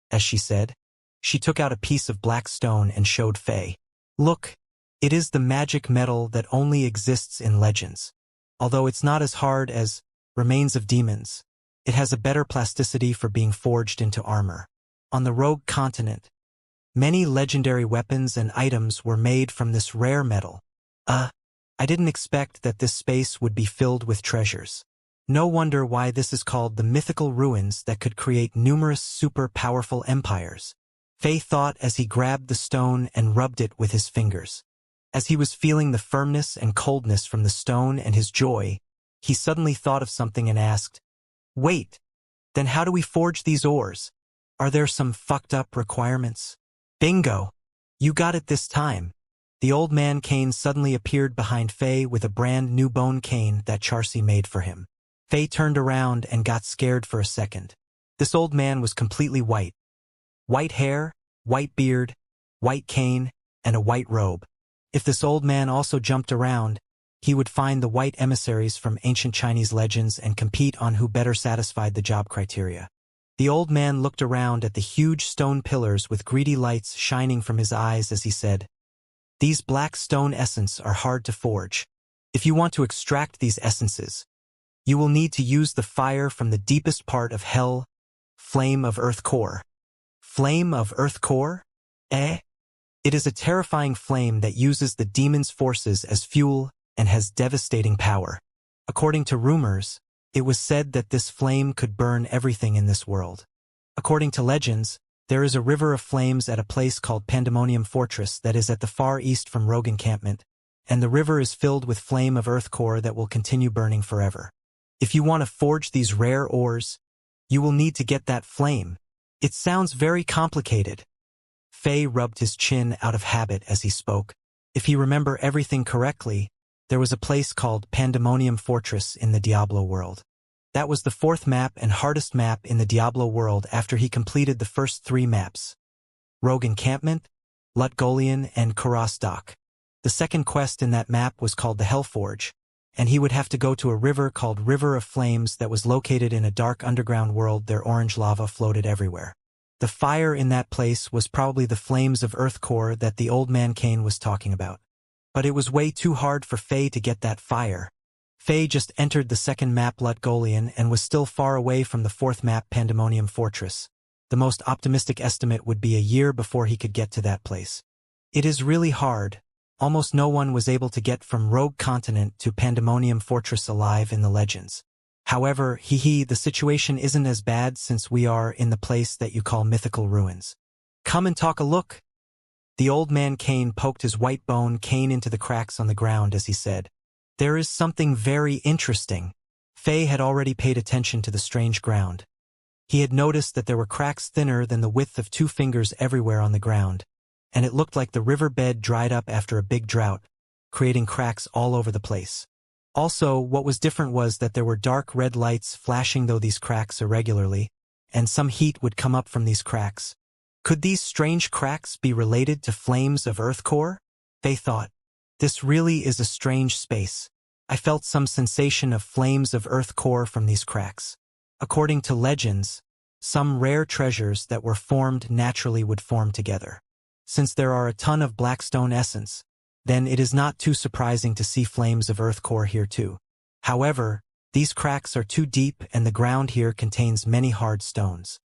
As she said, she took out a piece of black stone and showed Faye. Look, it is the magic metal that only exists in legends. Although it's not as hard as remains of demons, it has a better plasticity for being forged into armor. On the Rogue continent, many legendary weapons and items were made from this rare metal. I didn't expect that this space would be filled with treasures. No wonder why this is called the mythical ruins that could create numerous super powerful empires. Faye thought as he grabbed the stone and rubbed it with his fingers. As he was feeling the firmness and coldness from the stone and his joy, he suddenly thought of something and asked, Wait, then how do we forge these ores? Are there some fucked up requirements? Bingo! You got it this time. The Old Man Kane suddenly appeared behind Faye with a brand new bone cane that Charsi made for him. Faye turned around and got scared for a second. This old man was completely white. White hair, white beard, white cane, and a white robe. If this old man also jumped around, he would find the white emissaries from ancient Chinese legends and compete on who better satisfied the job criteria. The old man looked around at the huge stone pillars with greedy lights shining from his eyes as he said, These black stone essence are hard to forge. If you want to extract these essences, you will need to use the fire from the deepest part of hell, Flame of Earth Core. Flame of Earth Core? It is a terrifying flame that uses the demon's forces as fuel and has devastating power. According to rumors, it was said that this flame could burn everything in this world. According to legends, there is a river of flames at a place called Pandemonium Fortress that is at the far east from Rogue Encampment, and the river is filled with flame of Earth Core that will continue burning forever. If you want to forge these rare ores, you will need to get that flame. It sounds very complicated. Faye rubbed his chin out of habit as he spoke. If he remember everything correctly, there was a place called Pandemonium Fortress in the Diablo world. That was the 4th map and hardest map in the Diablo world after he completed the first 3 maps. Rogue Encampment, Lutgolian, and Karastok. The second quest in that map was called the Hellforge, and he would have to go to a river called River of Flames that was located in a dark underground world. Their orange lava floated everywhere. The fire in that place was probably the flames of Earth Core that the Old Man Kane was talking about. But it was way too hard for Faye to get that fire. Faye just entered the second map Lutgolian and was still far away from the 4th map Pandemonium Fortress. The most optimistic estimate would be a year before he could get to that place. It is really hard. Almost no one was able to get from Rogue Continent to Pandemonium Fortress alive in the legends. However, the situation isn't as bad since we are in the place that you call mythical ruins. Come and talk a look. The Old Man Kane poked his white bone cane into the cracks on the ground as he said, There is something very interesting. Faye had already paid attention to the strange ground. He had noticed that there were cracks thinner than the width of 2 fingers everywhere on the ground, and it looked like the river bed dried up after a big drought, creating cracks all over the place. Also, what was different was that there were dark red lights flashing through these cracks irregularly, and some heat would come up from these cracks. Could these strange cracks be related to flames of Earth core? They thought. This really is a strange space. I felt some sensation of flames of Earth core from these cracks. According to legends, some rare treasures that were formed naturally would form together. Since there are a ton of blackstone essence, then it is not too surprising to see flames of Earth core here too. However, these cracks are too deep and the ground here contains many hard stones.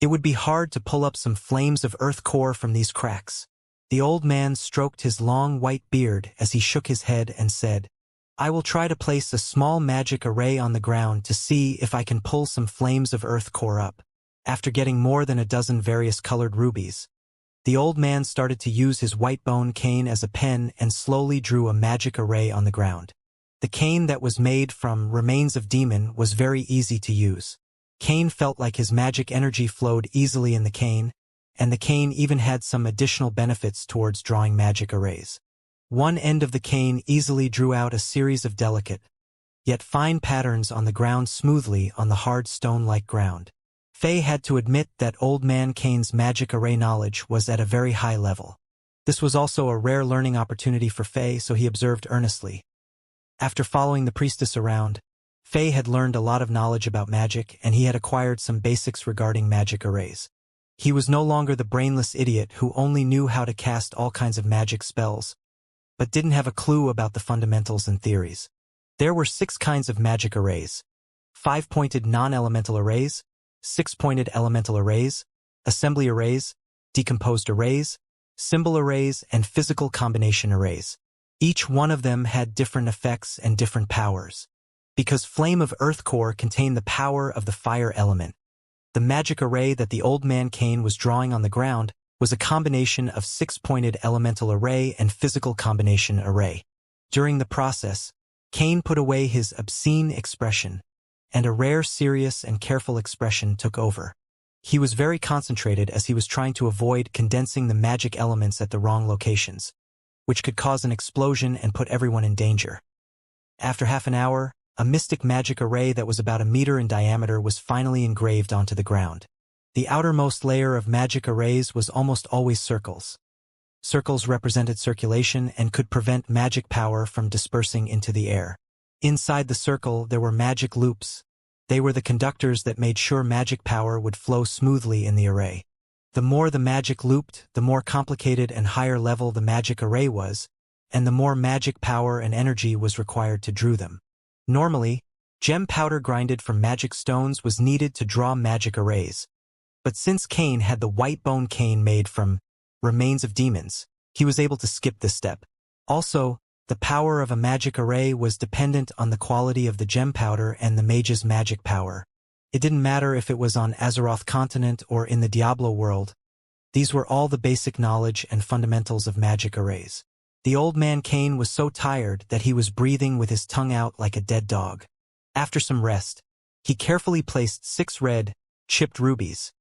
It would be hard to pull up some flames of Earth core from these cracks. The old man stroked his long white beard as he shook his head and said, I will try to place a small magic array on the ground to see if I can pull some flames of Earth core up. After getting more than a dozen various colored rubies, the old man started to use his white bone cane as a pen and slowly drew a magic array on the ground. The cane that was made from remains of demon was very easy to use. Cane felt like his magic energy flowed easily in the cane, and the cane even had some additional benefits towards drawing magic arrays. One end of the cane easily drew out a series of delicate, yet fine patterns on the ground smoothly on the hard stone-like ground. Faye had to admit that Old Man Kane's magic array knowledge was at a very high level. This was also a rare learning opportunity for Faye, so he observed earnestly. After following the priestess around, Faye had learned a lot of knowledge about magic, and he had acquired some basics regarding magic arrays. He was no longer the brainless idiot who only knew how to cast all kinds of magic spells, but didn't have a clue about the fundamentals and theories. There were 6 kinds of magic arrays: 5-pointed non-elemental arrays, 6-pointed elemental arrays, assembly arrays, decomposed arrays, symbol arrays, and physical combination arrays. Each one of them had different effects and different powers. Because Flame of Earth core contained the power of the fire element, the magic array that the Old Man Kane was drawing on the ground was a combination of 6-pointed elemental array and physical combination array. During the process, Kane put away his obscene expression, and a rare serious and careful expression took over. He was very concentrated as he was trying to avoid condensing the magic elements at the wrong locations, which could cause an explosion and put everyone in danger. After half an hour, a mystic magic array that was about 1 meter in diameter was finally engraved onto the ground. The outermost layer of magic arrays was almost always circles. Circles represented circulation and could prevent magic power from dispersing into the air. Inside the circle, there were magic loops. They were the conductors that made sure magic power would flow smoothly in the array. The more the magic looped, the more complicated and higher level the magic array was, and the more magic power and energy was required to draw them. Normally, gem powder grinded from magic stones was needed to draw magic arrays. But since Kane had the white bone cane made from remains of demons, he was able to skip this step. Also, the power of a magic array was dependent on the quality of the gem powder and the mage's magic power. It didn't matter if it was on Azeroth continent or in the Diablo world. These were all the basic knowledge and fundamentals of magic arrays. The Old Man Kane was so tired that he was breathing with his tongue out like a dead dog. After some rest, he carefully placed 6 red, chipped rubies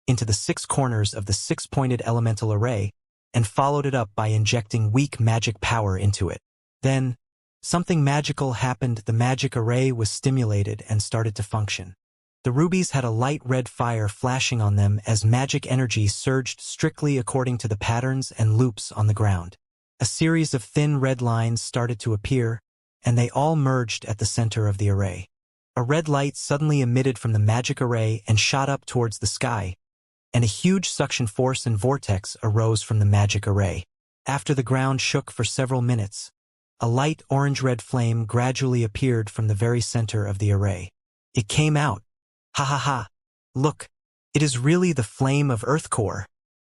into the 6 corners of the 6-pointed elemental array and followed it up by injecting weak magic power into it. Then, something magical happened. The magic array was stimulated and started to function. The rubies had a light red fire flashing on them as magic energy surged strictly according to the patterns and loops on the ground. A series of thin red lines started to appear, and they all merged at the center of the array. A red light suddenly emitted from the magic array and shot up towards the sky, and a huge suction force and vortex arose from the magic array. After the ground shook for several minutes, a light orange-red flame gradually appeared from the very center of the array. It came out. Ha ha ha! Look, it is really the flame of Earth core.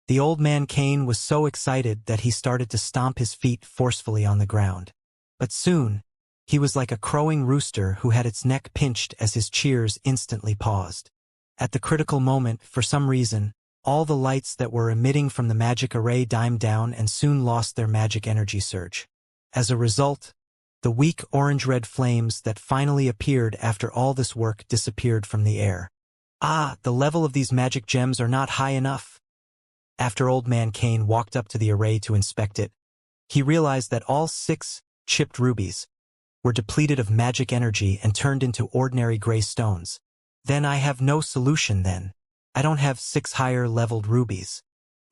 The Old Man Kane was so excited that he started to stomp his feet forcefully on the ground. But soon, he was like a crowing rooster who had its neck pinched as his cheers instantly paused. At the critical moment, for some reason, all the lights that were emitting from the magic array dimed down and soon lost their magic energy surge. As a result, the weak orange-red flames that finally appeared after all this work disappeared from the air. Ah, the level of these magic gems are not high enough. After Old Man Kane walked up to the array to inspect it, he realized that all 6 chipped rubies were depleted of magic energy and turned into ordinary gray stones. Then I have no solution then. I don't have 6 higher-leveled rubies.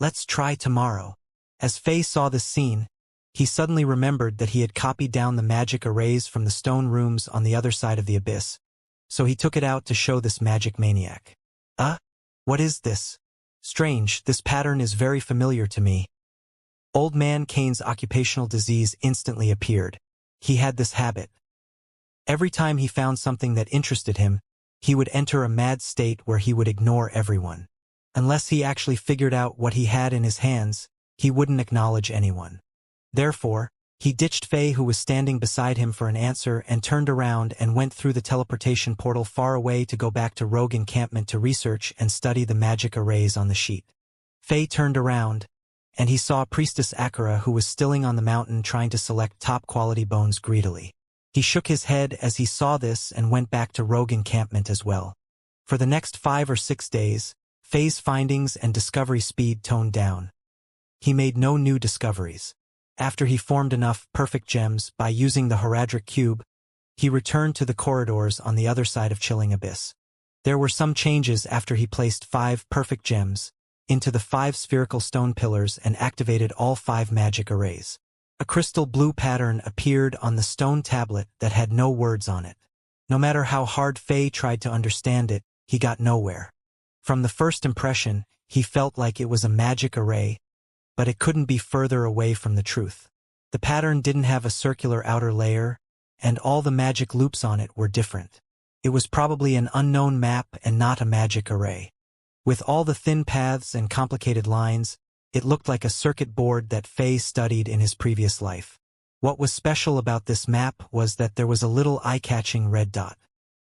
Let's try tomorrow. As Faye saw this scene, he suddenly remembered that he had copied down the magic arrays from the stone rooms on the other side of the abyss, so he took it out to show this magic maniac. What is this? Strange, this pattern is very familiar to me. Old Man Kane's occupational disease instantly appeared. He had this habit. Every time he found something that interested him, he would enter a mad state where he would ignore everyone. Unless he actually figured out what he had in his hands, he wouldn't acknowledge anyone. Therefore, he ditched Faye, who was standing beside him, for an answer, and turned around and went through the teleportation portal far away to go back to Rogue Encampment to research and study the magic arrays on the sheet. Faye turned around, and he saw Priestess Akira, who was stilling on the mountain trying to select top-quality bones greedily. He shook his head as he saw this and went back to Rogue Encampment as well. For the next 5 or 6 days, Faye's findings and discovery speed toned down. He made no new discoveries. After he formed enough perfect gems by using the Heradric Cube, he returned to the corridors on the other side of Chilling Abyss. There were some changes after he placed 5 perfect gems into the 5 spherical stone pillars and activated all 5 magic arrays. A crystal blue pattern appeared on the stone tablet that had no words on it. No matter how hard Faye tried to understand it, he got nowhere. From the first impression, he felt like it was a magic array, but it couldn't be further away from the truth. The pattern didn't have a circular outer layer, and all the magic loops on it were different. It was probably an unknown map and not a magic array. With all the thin paths and complicated lines, it looked like a circuit board that Faye studied in his previous life. What was special about this map was that there was a little eye-catching red dot.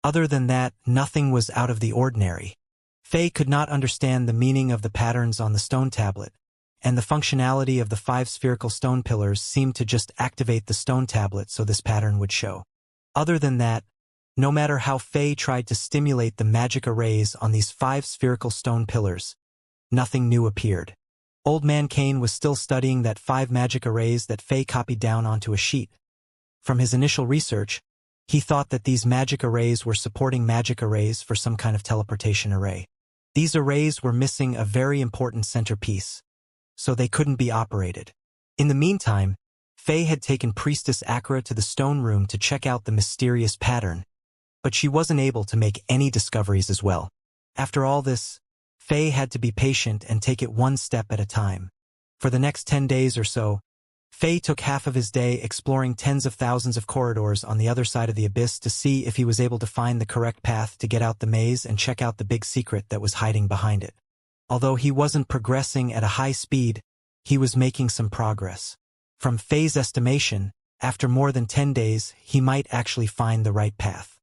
Other than that, nothing was out of the ordinary. Faye could not understand the meaning of the patterns on the stone tablet, and the functionality of the 5 spherical stone pillars seemed to just activate the stone tablet so this pattern would show. Other than that, no matter how Faye tried to stimulate the magic arrays on these 5 spherical stone pillars, nothing new appeared. Old Man Kane was still studying that 5 magic arrays that Faye copied down onto a sheet. From his initial research, he thought that these magic arrays were supporting magic arrays for some kind of teleportation array. These arrays were missing a very important centerpiece, so they couldn't be operated. In the meantime, Faye had taken Priestess Akira to the stone room to check out the mysterious pattern, but she wasn't able to make any discoveries as well. After all this, Faye had to be patient and take it one step at a time. For the next 10 days or so, Faye took half of his day exploring tens of thousands of corridors on the other side of the abyss to see if he was able to find the correct path to get out the maze and check out the big secret that was hiding behind it. Although he wasn't progressing at a high speed, he was making some progress. From Faye's estimation, after more than 10 days, he might actually find the right path.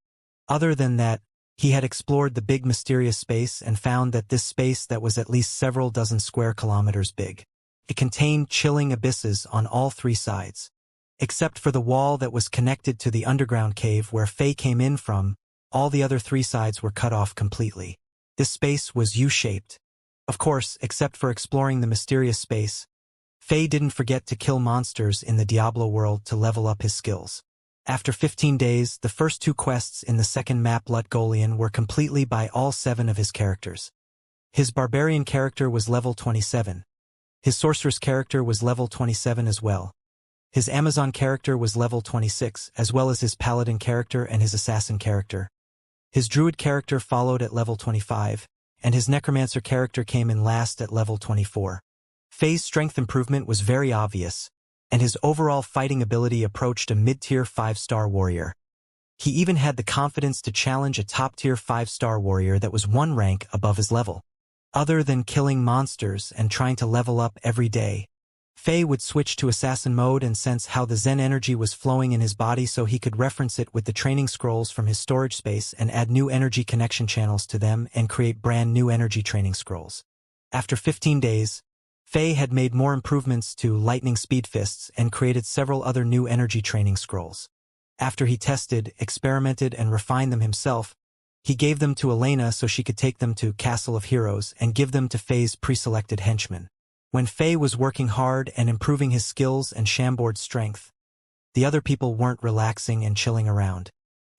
Other than that, he had explored the big mysterious space and found that this space that was at least several dozen square kilometers big. It contained chilling abysses on all 3 sides. Except for the wall that was connected to the underground cave where Faye came in from, all the other 3 sides were cut off completely. This space was U-shaped. Of course, except for exploring the mysterious space, Faye didn't forget to kill monsters in the Diablo world to level up his skills. After 15 days, the first 2 quests in the second map Lutgolian were completely by all 7 of his characters. His barbarian character was level 27. His sorceress character was level 27 as well. His Amazon character was level 26, as well as his paladin character and his assassin character. His druid character followed at level 25, and his necromancer character came in last at level 24. Faye's strength improvement was very obvious, and his overall fighting ability approached a mid-tier 5-star warrior. He even had the confidence to challenge a top-tier 5-star warrior that was 1 rank above his level. Other than killing monsters and trying to level up every day, Faye would switch to assassin mode and sense how the Zen energy was flowing in his body so he could reference it with the training scrolls from his storage space and add new energy connection channels to them and create brand new energy training scrolls. After 15 days, Faye had made more improvements to lightning speed fists and created several other new energy training scrolls. After he tested, experimented, and refined them himself, he gave them to Elena so she could take them to Castle of Heroes and give them to Faye's pre-selected henchmen. When Faye was working hard and improving his skills and Chambord's strength, the other people weren't relaxing and chilling around.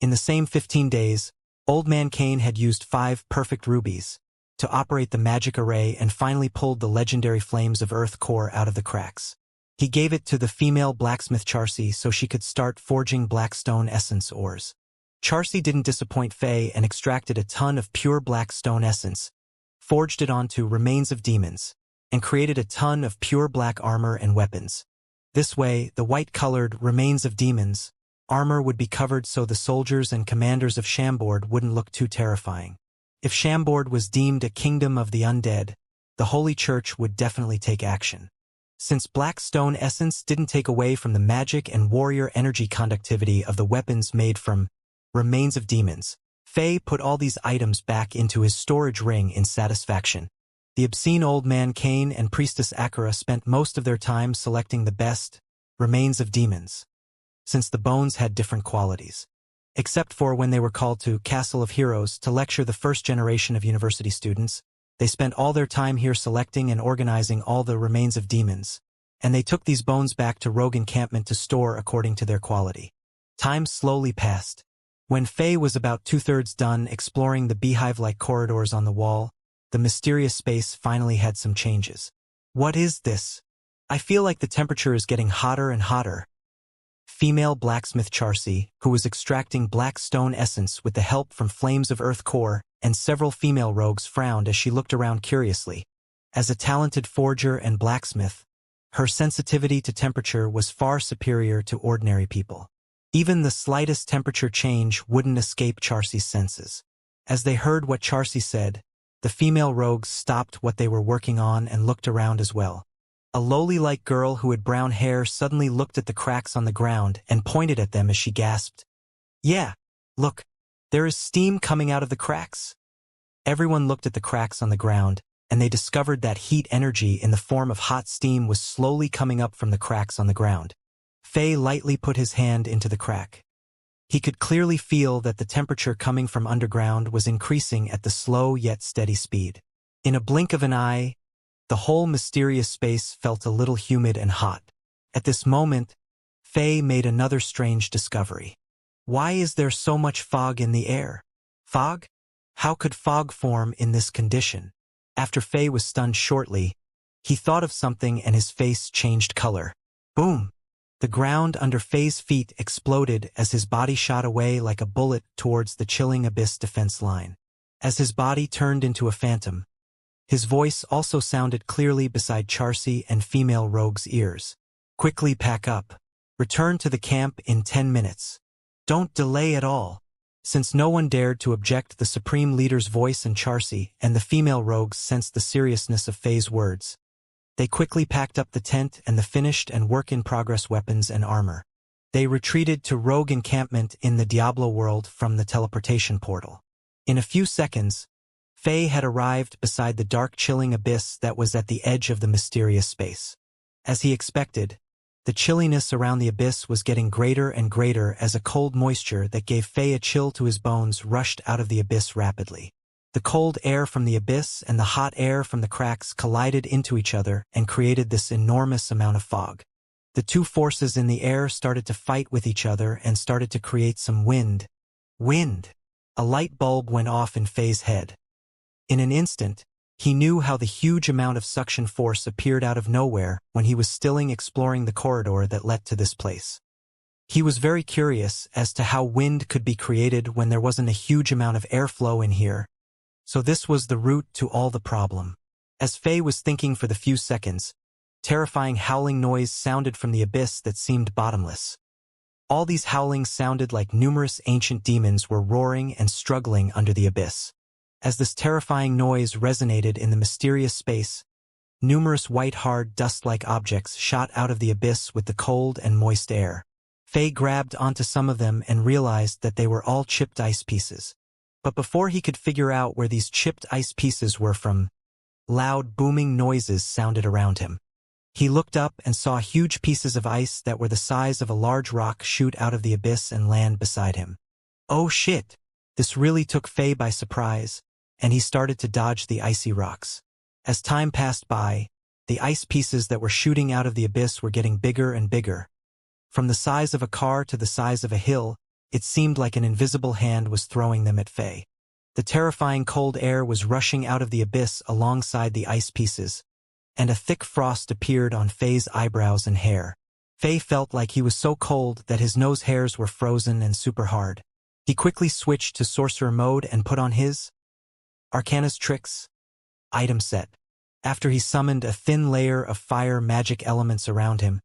In the same 15 days, Old Man Kane had used 5 perfect rubies, to operate the magic array and finally pulled the legendary flames of Earth core out of the cracks. He gave it to the female blacksmith Xianxia so she could start forging blackstone essence ores. Xianxia didn't disappoint Faye and extracted a ton of pure blackstone essence, forged it onto remains of demons, and created a ton of pure black armor and weapons. This way, the white-colored remains of demons armor would be covered so the soldiers and commanders of Chambord wouldn't look too terrifying. If Chambord was deemed a kingdom of the undead, the Holy Church would definitely take action. Since black stone essence didn't take away from the magic and warrior energy conductivity of the weapons made from remains of demons, Faye put all these items back into his storage ring in satisfaction. The obscene old man Cain and priestess Akira spent most of their time selecting the best remains of demons, since the bones had different qualities. Except for when they were called to Castle of Heroes to lecture the first generation of university students, they spent all their time here selecting and organizing all the remains of demons, and they took these bones back to Rogue Encampment to store according to their quality. Time slowly passed. When Faye was about 2/3 done exploring the beehive-like corridors on the wall, the mysterious space finally had some changes. What is this? I feel like the temperature is getting hotter and hotter. Female blacksmith Xianxia, who was extracting black stone essence with the help from flames of Earth core, and several female rogues frowned as she looked around curiously. As a talented forger and blacksmith, her sensitivity to temperature was far superior to ordinary people. Even the slightest temperature change wouldn't escape Xianxia's senses. As they heard what Xianxia said, the female rogues stopped what they were working on and looked around as well. A lowly-like girl who had brown hair suddenly looked at the cracks on the ground and pointed at them as she gasped, "Yeah, look, there is steam coming out of the cracks." Everyone looked at the cracks on the ground, and they discovered that heat energy in the form of hot steam was slowly coming up from the cracks on the ground. Faye lightly put his hand into the crack. He could clearly feel that the temperature coming from underground was increasing at the slow yet steady speed. In a blink of an eye, the whole mysterious space felt a little humid and hot. At this moment, Faye made another strange discovery. Why is there so much fog in the air? Fog? How could fog form in this condition? After Faye was stunned shortly, he thought of something and his face changed color. Boom! The ground under Faye's feet exploded as his body shot away like a bullet towards the chilling abyss defense line. As his body turned into a phantom, his voice also sounded clearly beside Xianxia and female rogue's ears. Quickly pack up. Return to the camp in 10 minutes. Don't delay at all. Since no one dared to object the supreme leader's voice and Xianxia and the female rogues sensed the seriousness of Faye's words. They quickly packed up the tent and the finished and work-in-progress weapons and armor. They retreated to Rogue Encampment in the Diablo world from the teleportation portal. In a few seconds, Faye had arrived beside the dark chilling abyss that was at the edge of the mysterious space. As he expected, the chilliness around the abyss was getting greater and greater as a cold moisture that gave Faye a chill to his bones rushed out of the abyss rapidly. The cold air from the abyss and the hot air from the cracks collided into each other and created this enormous amount of fog. The two forces in the air started to fight with each other and started to create some wind. Wind! A light bulb went off in Faye's head. In an instant, he knew how the huge amount of suction force appeared out of nowhere when he was still exploring the corridor that led to this place. He was very curious as to how wind could be created when there wasn't a huge amount of airflow in here. So this was the root to all the problem. As Faye was thinking for the few seconds, terrifying howling noise sounded from the abyss that seemed bottomless. All these howlings sounded like numerous ancient demons were roaring and struggling under the abyss. As this terrifying noise resonated in the mysterious space, numerous white hard dust-like objects shot out of the abyss with the cold and moist air. Faye grabbed onto some of them and realized that they were all chipped ice pieces. But before he could figure out where these chipped ice pieces were from, loud booming noises sounded around him. He looked up and saw huge pieces of ice that were the size of a large rock shoot out of the abyss and land beside him. Oh shit! This really took Faye by surprise, and he started to dodge the icy rocks. As time passed by, the ice pieces that were shooting out of the abyss were getting bigger and bigger. From the size of a car to the size of a hill, it seemed like an invisible hand was throwing them at Faye. The terrifying cold air was rushing out of the abyss alongside the ice pieces, and a thick frost appeared on Faye's eyebrows and hair. Faye felt like he was so cold that his nose hairs were frozen and super hard. He quickly switched to sorcerer mode and put on his Arcana's Tricks item set. After he summoned a thin layer of fire magic elements around him,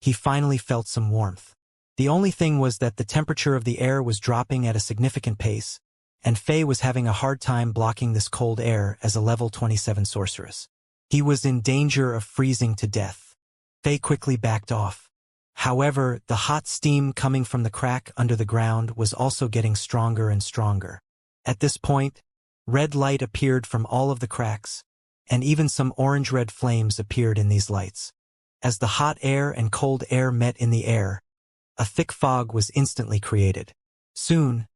he finally felt some warmth. The only thing was that the temperature of the air was dropping at a significant pace, and Faye was having a hard time blocking this cold air as a level 27 sorceress. He was in danger of freezing to death. Faye quickly backed off. However, the hot steam coming from the crack under the ground was also getting stronger and stronger. At this point, red light appeared from all of the cracks, and even some orange-red flames appeared in these lights. As the hot air and cold air met in the air, a thick fog was instantly created. Soon,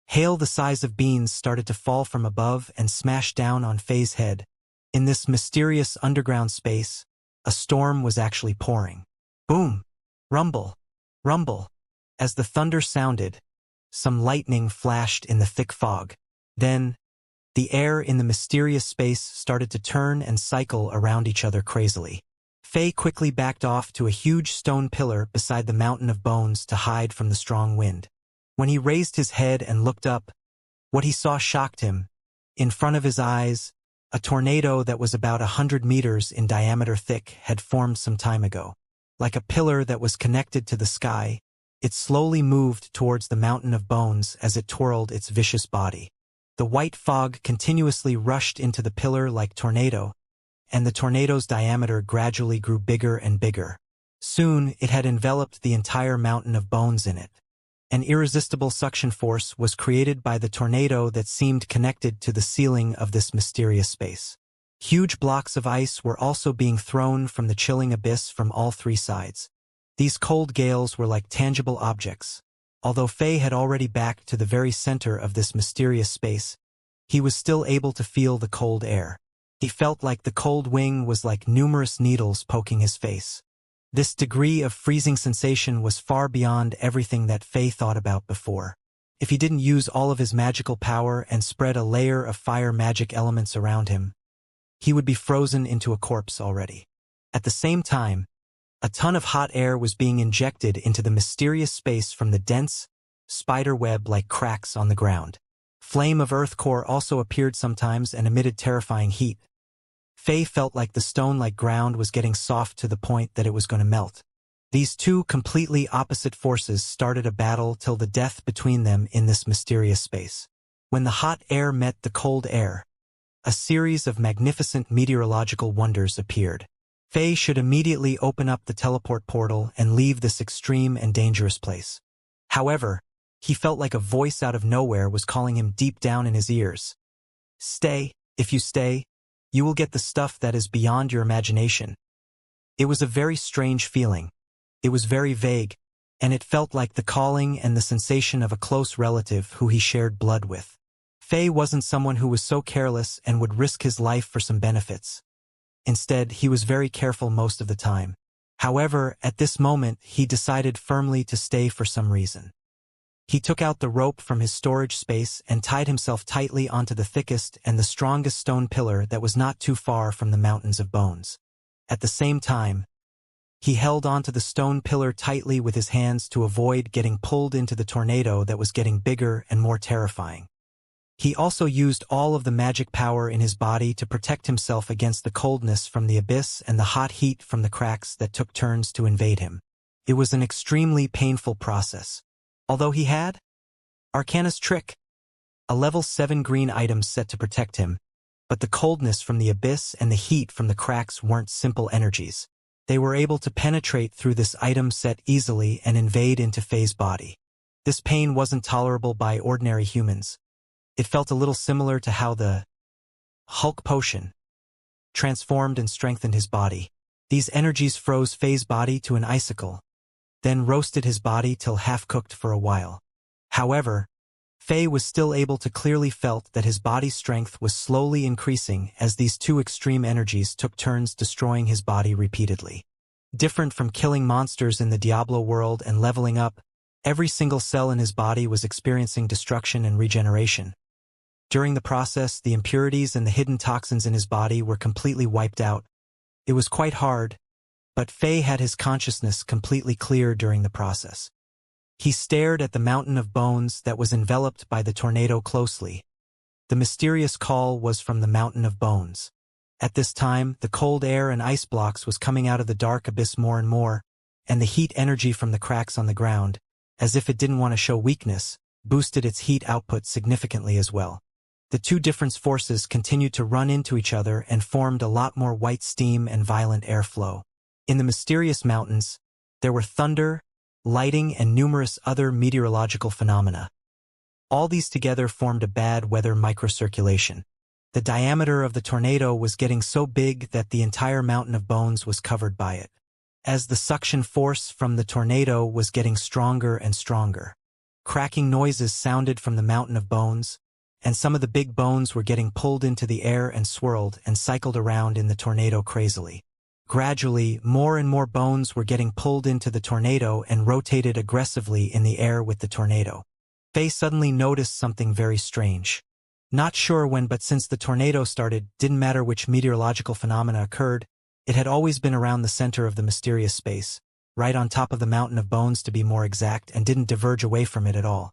hail the size of beans started to fall from above and smash down on Faye's head. In this mysterious underground space, a storm was actually pouring. Boom! Rumble! Rumble! As the thunder sounded, some lightning flashed in the thick fog. Then, the air in the mysterious space started to turn and cycle around each other crazily. Faye quickly backed off to a huge stone pillar beside the mountain of bones to hide from the strong wind. When he raised his head and looked up, what he saw shocked him. In front of his eyes, a tornado that was about 100 meters in diameter thick had formed some time ago. Like a pillar that was connected to the sky, it slowly moved towards the mountain of bones as it twirled its vicious body. The white fog continuously rushed into the pillar like tornado, and the tornado's diameter gradually grew bigger and bigger. Soon, it had enveloped the entire mountain of bones in it. An irresistible suction force was created by the tornado that seemed connected to the ceiling of this mysterious space. Huge blocks of ice were also being thrown from the chilling abyss from all three sides. These cold gales were like tangible objects. Although Faye had already backed to the very center of this mysterious space, he was still able to feel the cold air. He felt like the cold wing was like numerous needles poking his face. This degree of freezing sensation was far beyond everything that Faye thought about before. If he didn't use all of his magical power and spread a layer of fire magic elements around him, he would be frozen into a corpse already. At the same time, a ton of hot air was being injected into the mysterious space from the dense, spider web-like cracks on the ground. Flame of Earth core also appeared sometimes and emitted terrifying heat. Faye felt like the stone-like ground was getting soft to the point that it was going to melt. These two completely opposite forces started a battle till the death between them in this mysterious space. When the hot air met the cold air, a series of magnificent meteorological wonders appeared. Faye should immediately open up the teleport portal and leave this extreme and dangerous place. However, he felt like a voice out of nowhere was calling him deep down in his ears. Stay, if you stay, you will get the stuff that is beyond your imagination. It was a very strange feeling. It was very vague, and it felt like the calling and the sensation of a close relative who he shared blood with. Faye wasn't someone who was so careless and would risk his life for some benefits. Instead, he was very careful most of the time. However, at this moment, he decided firmly to stay for some reason. He took out the rope from his storage space and tied himself tightly onto the thickest and the strongest stone pillar that was not too far from the mountains of bones. At the same time, he held onto the stone pillar tightly with his hands to avoid getting pulled into the tornado that was getting bigger and more terrifying. He also used all of the magic power in his body to protect himself against the coldness from the abyss and the hot heat from the cracks that took turns to invade him. It was an extremely painful process. Although he had Arcana's Trick, a level 7 green item set to protect him, but the coldness from the abyss and the heat from the cracks weren't simple energies. They were able to penetrate through this item set easily and invade into Faye's body. This pain wasn't tolerable by ordinary humans. It felt a little similar to how the Hulk potion transformed and strengthened his body. These energies froze Faye's body to an icicle, then roasted his body till half-cooked for a while. However, Faye was still able to clearly felt that his body's strength was slowly increasing as these two extreme energies took turns destroying his body repeatedly. Different from killing monsters in the Diablo world and leveling up, every single cell in his body was experiencing destruction and regeneration. During the process, the impurities and the hidden toxins in his body were completely wiped out. It was quite hard, but Fei had his consciousness completely clear during the process. He stared at the mountain of bones that was enveloped by the tornado closely. The mysterious call was from the mountain of bones. At this time, the cold air and ice blocks was coming out of the dark abyss more and more, and the heat energy from the cracks on the ground, as if it didn't want to show weakness, boosted its heat output significantly as well. The two different forces continued to run into each other and formed a lot more white steam and violent airflow. In the mysterious mountains, there were thunder, lightning, and numerous other meteorological phenomena. All these together formed a bad weather microcirculation. The diameter of the tornado was getting so big that the entire mountain of bones was covered by it. As the suction force from the tornado was getting stronger and stronger, cracking noises sounded from the mountain of bones, and some of the big bones were getting pulled into the air and swirled and cycled around in the tornado crazily. Gradually, more and more bones were getting pulled into the tornado and rotated aggressively in the air with the tornado. Fei suddenly noticed something very strange. Not sure when, but since the tornado started, didn't matter which meteorological phenomena occurred, it had always been around the center of the mysterious space, right on top of the mountain of bones to be more exact, and didn't diverge away from it at all.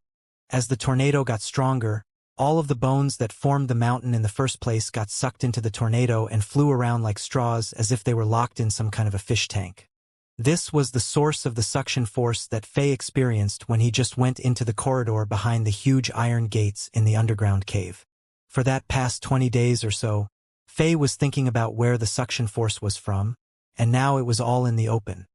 As the tornado got stronger, all of the bones that formed the mountain in the first place got sucked into the tornado and flew around like straws as if they were locked in some kind of a fish tank. This was the source of the suction force that Fei experienced when he just went into the corridor behind the huge iron gates in the underground cave. For that past 20 days or so, Fei was thinking about where the suction force was from, and now it was all in the open.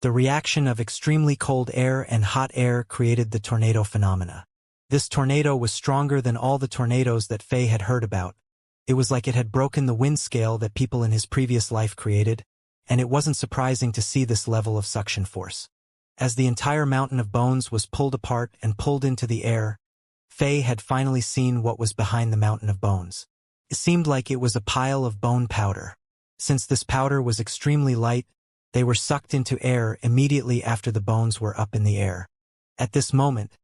The reaction of extremely cold air and hot air created the tornado phenomena. This tornado was stronger than all the tornadoes that Fei had heard about. It was like it had broken the wind scale that people in his previous life created, and it wasn't surprising to see this level of suction force. As the entire mountain of bones was pulled apart and pulled into the air, Fei had finally seen what was behind the mountain of bones. It seemed like it was a pile of bone powder. Since this powder was extremely light, they were sucked into air immediately after the bones were up in the air. At this moment,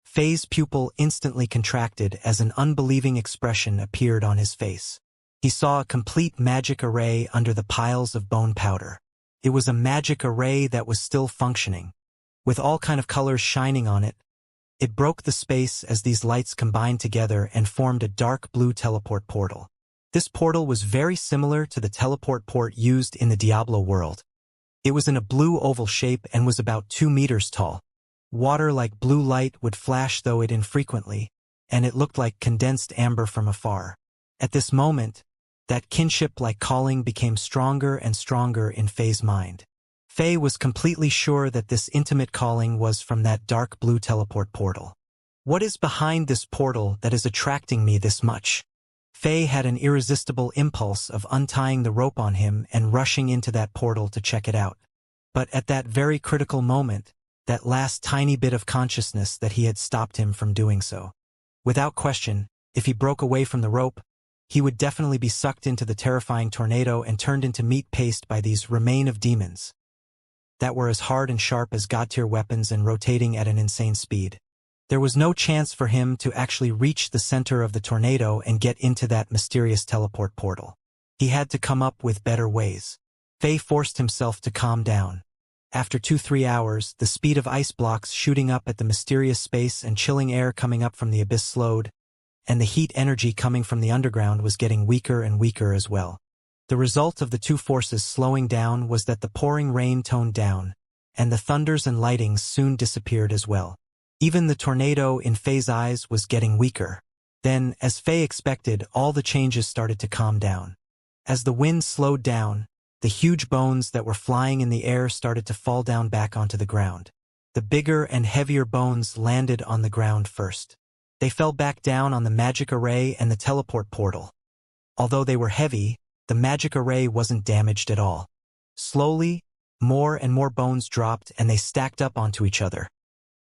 Fei's pupil instantly contracted as an unbelieving expression appeared on his face. He saw a complete magic array under the piles of bone powder. It was a magic array that was still functioning, with all kind of colors shining on it. It broke the space as these lights combined together and formed a dark blue teleport portal. This portal was very similar to the teleport port used in the Diablo world. It was in a blue oval shape and was about 2 meters tall. Water like blue light would flash though it infrequently, and it looked like condensed amber from afar. At this moment, that kinship-like calling became stronger and stronger in Fei's mind. Fei was completely sure that this intimate calling was from that dark blue teleport portal. What is behind this portal that is attracting me this much? Fei had an irresistible impulse of untying the rope on him and rushing into that portal to check it out. But at that very critical moment, that last tiny bit of consciousness that he had stopped him from doing so. Without question, if he broke away from the rope, he would definitely be sucked into the terrifying tornado and turned into meat paste by these remain of demons that were as hard and sharp as god-tier weapons and rotating at an insane speed. There was no chance for him to actually reach the center of the tornado and get into that mysterious teleport portal. He had to come up with better ways. Fei forced himself to calm down. After 2-3 hours, the speed of ice blocks shooting up at the mysterious space and chilling air coming up from the abyss slowed, and the heat energy coming from the underground was getting weaker and weaker as well. The result of the two forces slowing down was that the pouring rain toned down, and the thunders and lightnings soon disappeared as well. Even the tornado in Fei's eyes was getting weaker. Then, as Fei expected, all the changes started to calm down. As the wind slowed down, the huge bones that were flying in the air started to fall down back onto the ground. The bigger and heavier bones landed on the ground first. They fell back down on the magic array and the teleport portal. Although they were heavy, the magic array wasn't damaged at all. Slowly, more and more bones dropped and they stacked up onto each other.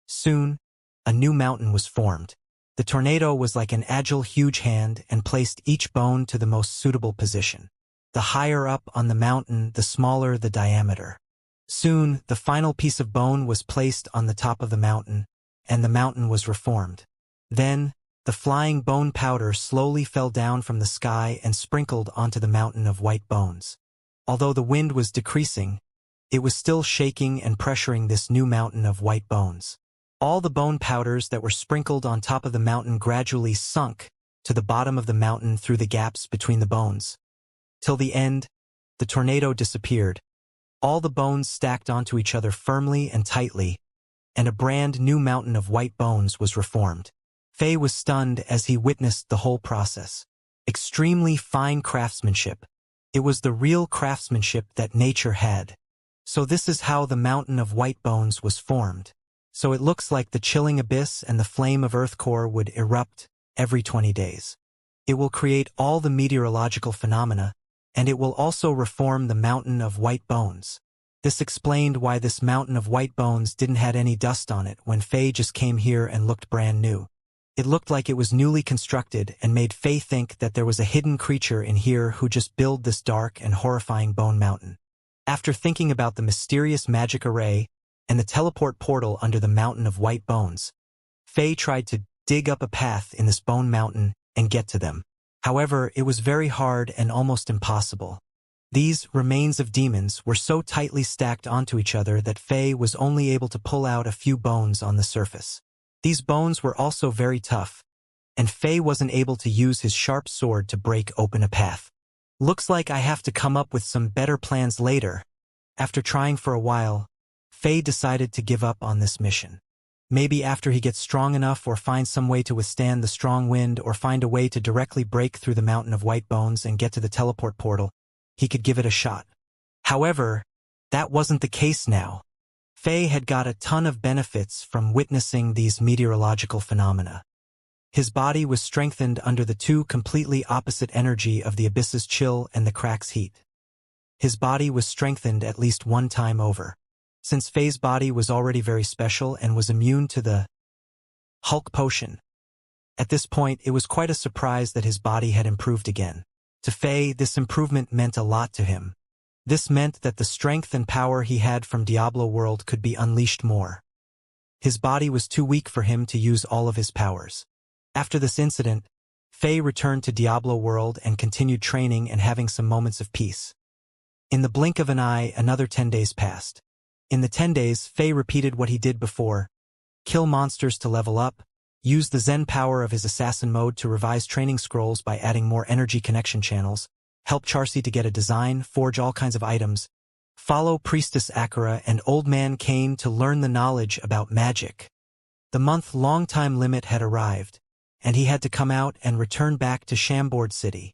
Soon, a new mountain was formed. The tornado was like an agile huge hand and placed each bone to the most suitable position. The higher up on the mountain, the smaller the diameter. Soon, the final piece of bone was placed on the top of the mountain, and the mountain was reformed. Then, The flying bone powder slowly fell down from the sky and sprinkled onto the mountain of white bones. Although the wind was decreasing, it was still shaking and pressuring this new mountain of white bones. All the bone powders that were sprinkled on top of the mountain gradually sunk to the bottom of the mountain through the gaps between the bones. Till the end, the tornado disappeared. All the bones stacked onto each other firmly and tightly, and a brand new mountain of white bones was reformed. Fei was stunned as he witnessed the whole process. Extremely fine craftsmanship. It was the real craftsmanship that nature had. So this is how the mountain of white bones was formed. So it looks like the chilling abyss and the flame of Earth core would erupt every 20 days. It will create all the meteorological phenomena, and it will also reform the mountain of white bones. This explained why this mountain of white bones didn't have any dust on it when Fei just came here and looked brand new. It looked like it was newly constructed and made Fei think that there was a hidden creature in here who just built this dark and horrifying bone mountain. After thinking about the mysterious magic array and the teleport portal under the mountain of white bones, Fei tried to dig up a path in this bone mountain and get to them. However, it was very hard and almost impossible. These remains of demons were so tightly stacked onto each other that Fei was only able to pull out a few bones on the surface. These bones were also very tough, and Fei wasn't able to use his sharp sword to break open a path. Looks like I have to come up with some better plans later. After trying for a while, Fei decided to give up on this mission. Maybe after he gets strong enough or finds some way to withstand the strong wind or find a way to directly break through the mountain of white bones and get to the teleport portal, he could give it a shot. However, that wasn't the case now. Fei had got a ton of benefits from witnessing these meteorological phenomena. His body was strengthened under the two completely opposite energy of the abyss's chill and the crack's heat. His body was strengthened at least one time over. Since Fei's body was already very special and was immune to the Hulk potion. At this point, it was quite a surprise that his body had improved again. To Fei, this improvement meant a lot to him. This meant that the strength and power he had from Diablo World could be unleashed more. His body was too weak for him to use all of his powers. After this incident, Fei returned to Diablo World and continued training and having some moments of peace. In the blink of an eye, another 10 days passed. In the 10 days, Fei repeated what he did before: kill monsters to level up, use the Zen power of his assassin mode to revise training scrolls by adding more energy connection channels, help Charcy to get a design, forge all kinds of items, follow Priestess Akira and Old Man Kane to learn the knowledge about magic. The month-long time limit had arrived, and he had to come out and return back to Chambord City.